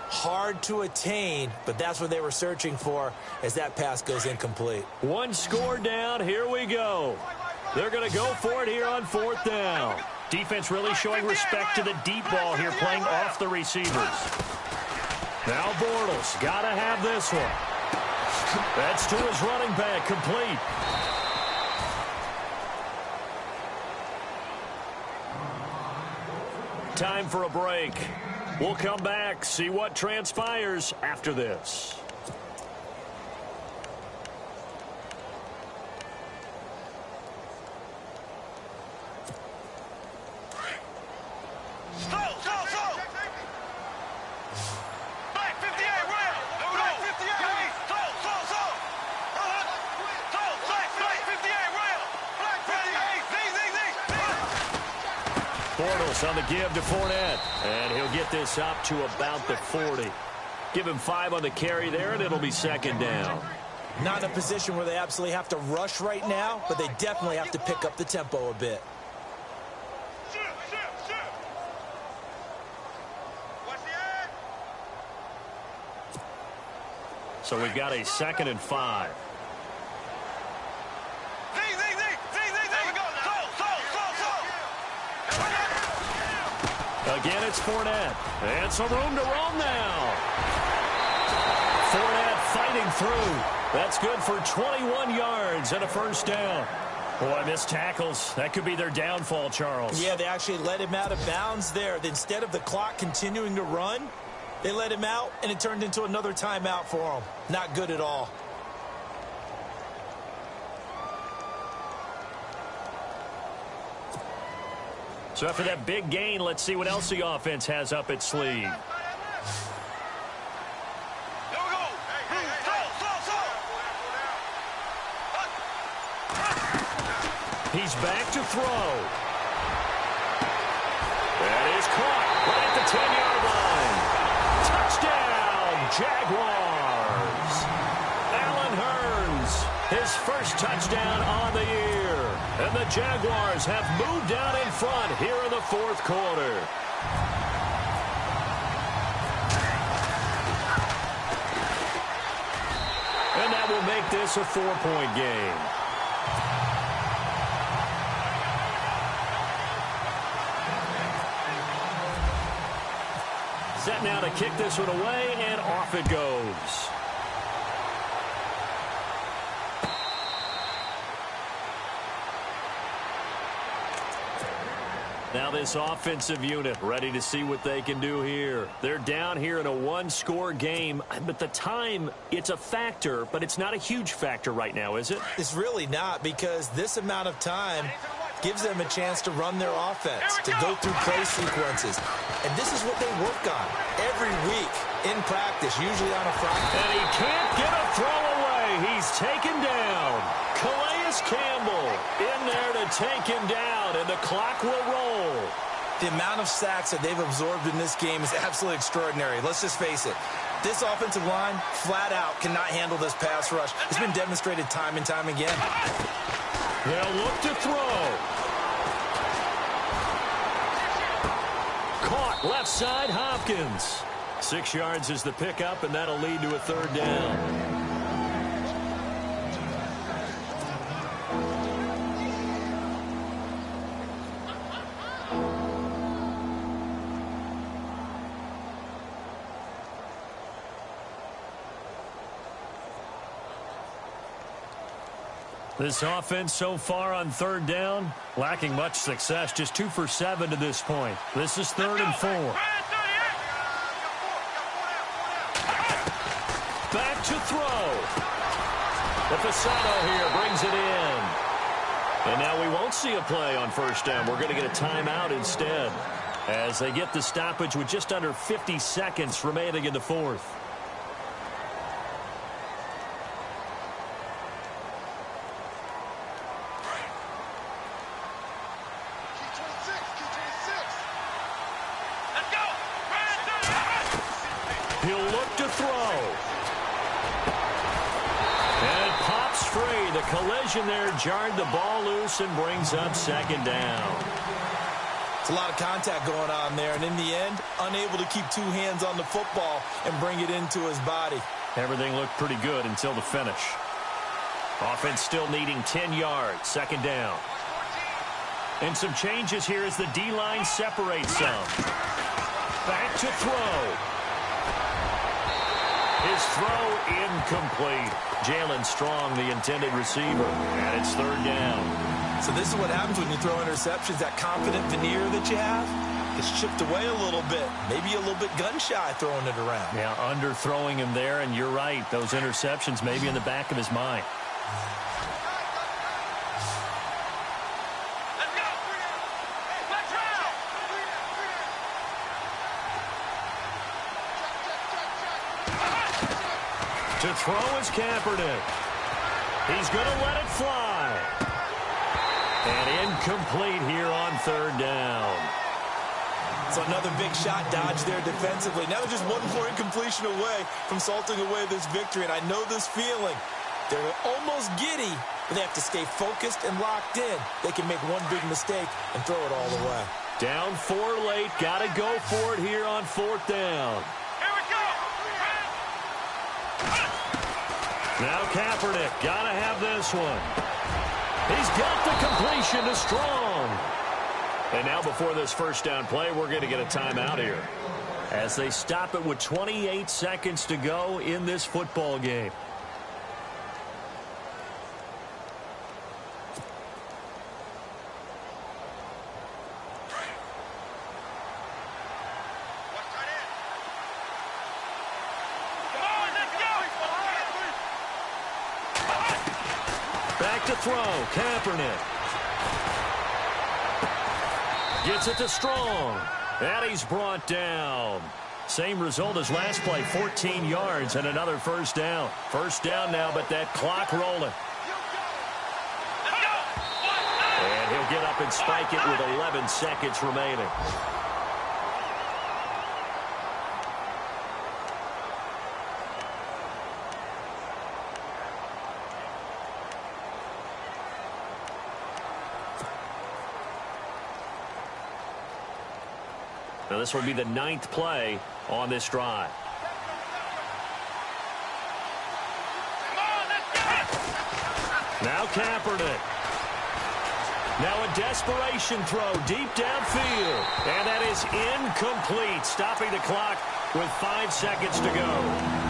Hard to attain, but that's what they were searching for as that pass goes incomplete. One score down. Here we go. They're going to go for it here on 4th down. Defense really showing respect to the deep ball here, playing off the receivers. Now Bortles got to have this one. That's to his running back, complete. Time for a break. We'll come back, see what transpires after this. Bortles on the give to Fournette, and he'll get this up to about the 40. Give him 5 on the carry there, and it'll be 2nd down. Not in a position where they absolutely have to rush right now, but they definitely have to pick up the tempo a bit. So we've got a 2nd and 5. Again, it's Fournette. And some room to roam now. Fournette fighting through. That's good for 21 yards and a 1st down. Boy, missed tackles. That could be their downfall, Charles. Yeah, they actually let him out of bounds there. Instead of the clock continuing to run, they let him out, and it turned into another timeout for him. Not good at all. So after that big gain, let's see what else the offense has up its sleeve. He's back to throw. That is caught right at the 10-yard line. Touchdown, Jaguars. Allen Hurns, his first touchdown on the year. And the Jaguars have moved down in front here in the 4th quarter. And that will make this a 4-point game. Set now to kick this one away, and off it goes. Now this offensive unit ready to see what they can do here. They're down here in a 1-score game, but the time, it's a factor, but it's not a huge factor right now, is it? It's really not, because this amount of time gives them a chance to run their offense, to go through play sequences. And this is what they work on every week in practice, usually on a Friday. And he can't get a throw away. He's taken down. Calais Campbell in there to take him down, and the clock will roll. The amount of sacks that they've absorbed in this game is absolutely extraordinary. Let's just face it. This offensive line, flat out, cannot handle this pass rush. It's been demonstrated time and time again. They'll look to throw. Caught left side, Hopkins. 6 yards is the pickup, and that'll lead to a 3rd down. This offense so far on 3rd down, lacking much success, just 2 for 7 to this point. This is 3rd and 4. Back to throw. The Fasano here brings it in. And now we won't see a play on 1st down. We're going to get a timeout instead, as they get the stoppage with just under 50 seconds remaining in the 4th. He'll look to throw. And it pops free. The collision there jarred the ball loose and brings up 2nd down. It's a lot of contact going on there, and in the end, unable to keep two hands on the football and bring it into his body. Everything looked pretty good until the finish. Offense still needing 10 yards, second down. And some changes here as the D-line separates some. Back to throw. His throw incomplete. Jalen Strong, the intended receiver, and it's third down. So this is what happens when you throw interceptions. That confident veneer that you have gets chipped away a little bit. Maybe a little bit gun-shy throwing it around. Yeah, underthrowing him there, and you're right. Those interceptions may be in the back of his mind. To throw is Kaepernick. He's going to let it fly. And incomplete here on third down. So another big shot dodge there defensively. Now they're just one more incompletion away from salting away this victory. And I know this feeling. They're almost giddy, but they have to stay focused and locked in. They can make one big mistake and throw it all the way. Down 4 late. Got to go for it here on fourth down. Now Kaepernick, gotta have this one. He's got the completion to Strong. And now before this first down play, we're going to get a timeout here as they stop it with 28 seconds to go in this football game. Back to throw, Kaepernick. Gets it to Strong. And he's brought down. Same result as last play, 14 yards and another first down. First down now, but that clock rolling. And he'll get up and spike it with 11 seconds remaining. Now this will be the 9th play on this drive. Now Kaepernick. Now a desperation throw deep downfield. And that is incomplete, stopping the clock with 5 seconds to go.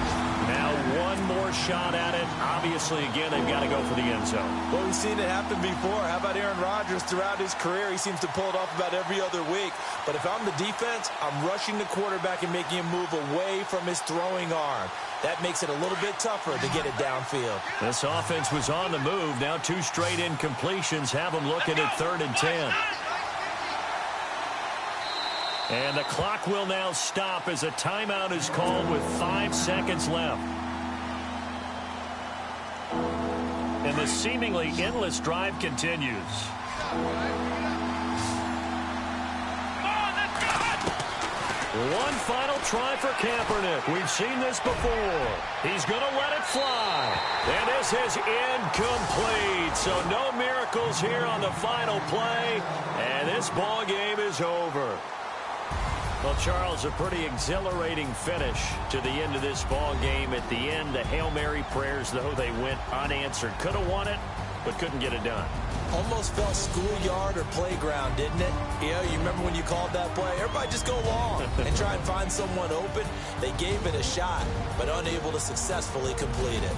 Now one more shot at it. Obviously, again, they've got to go for the end zone. Well, we've seen it happen before. How about Aaron Rodgers throughout his career? He seems to pull it off about every other week. But if I'm the defense, I'm rushing the quarterback and making him move away from his throwing arm. That makes it a little bit tougher to get it downfield. This offense was on the move. Now 2 straight incompletions have them looking at 3rd and 10. And the clock will now stop as a timeout is called with 5 seconds left. And the seemingly endless drive continues. One final try for Kaepernick. We've seen this before. He's going to let it fly. And this is incomplete. So no miracles here on the final play. And this ball game is over. Well, Charles, a pretty exhilarating finish to the end of this ball game. At the end, the Hail Mary prayers, though, they went unanswered. Could have won it, but couldn't get it done. Almost felt schoolyard or playground, didn't it? Yeah, you remember when you called that play? Everybody just go long and try and find someone open. They gave it a shot, but unable to successfully complete it.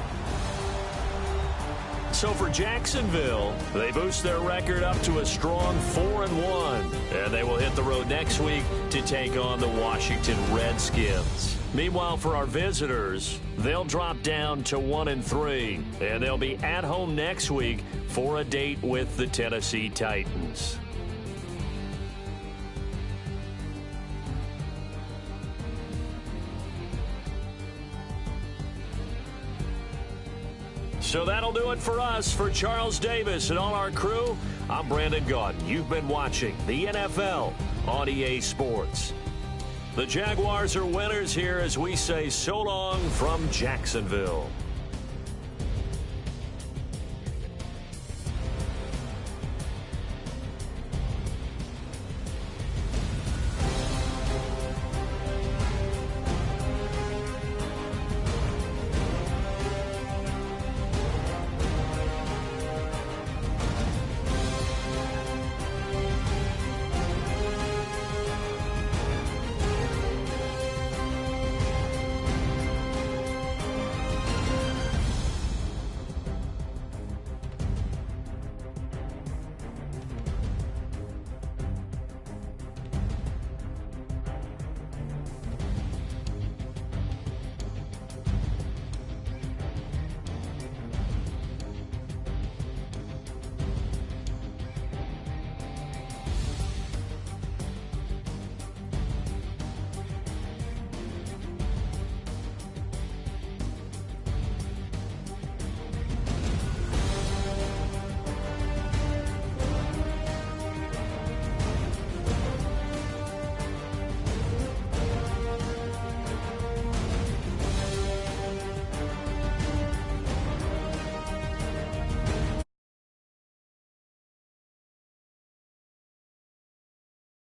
So for Jacksonville, they boost their record up to a strong 4-1. And they will hit the road next week to take on the Washington Redskins. Meanwhile, for our visitors, they'll drop down to 1-3. And they'll be at home next week for a date with the Tennessee Titans. So that'll do it for us. For Charles Davis and all our crew, I'm Brandon Gaudin. You've been watching the NFL on EA Sports. The Jaguars are winners here as we say so long from Jacksonville.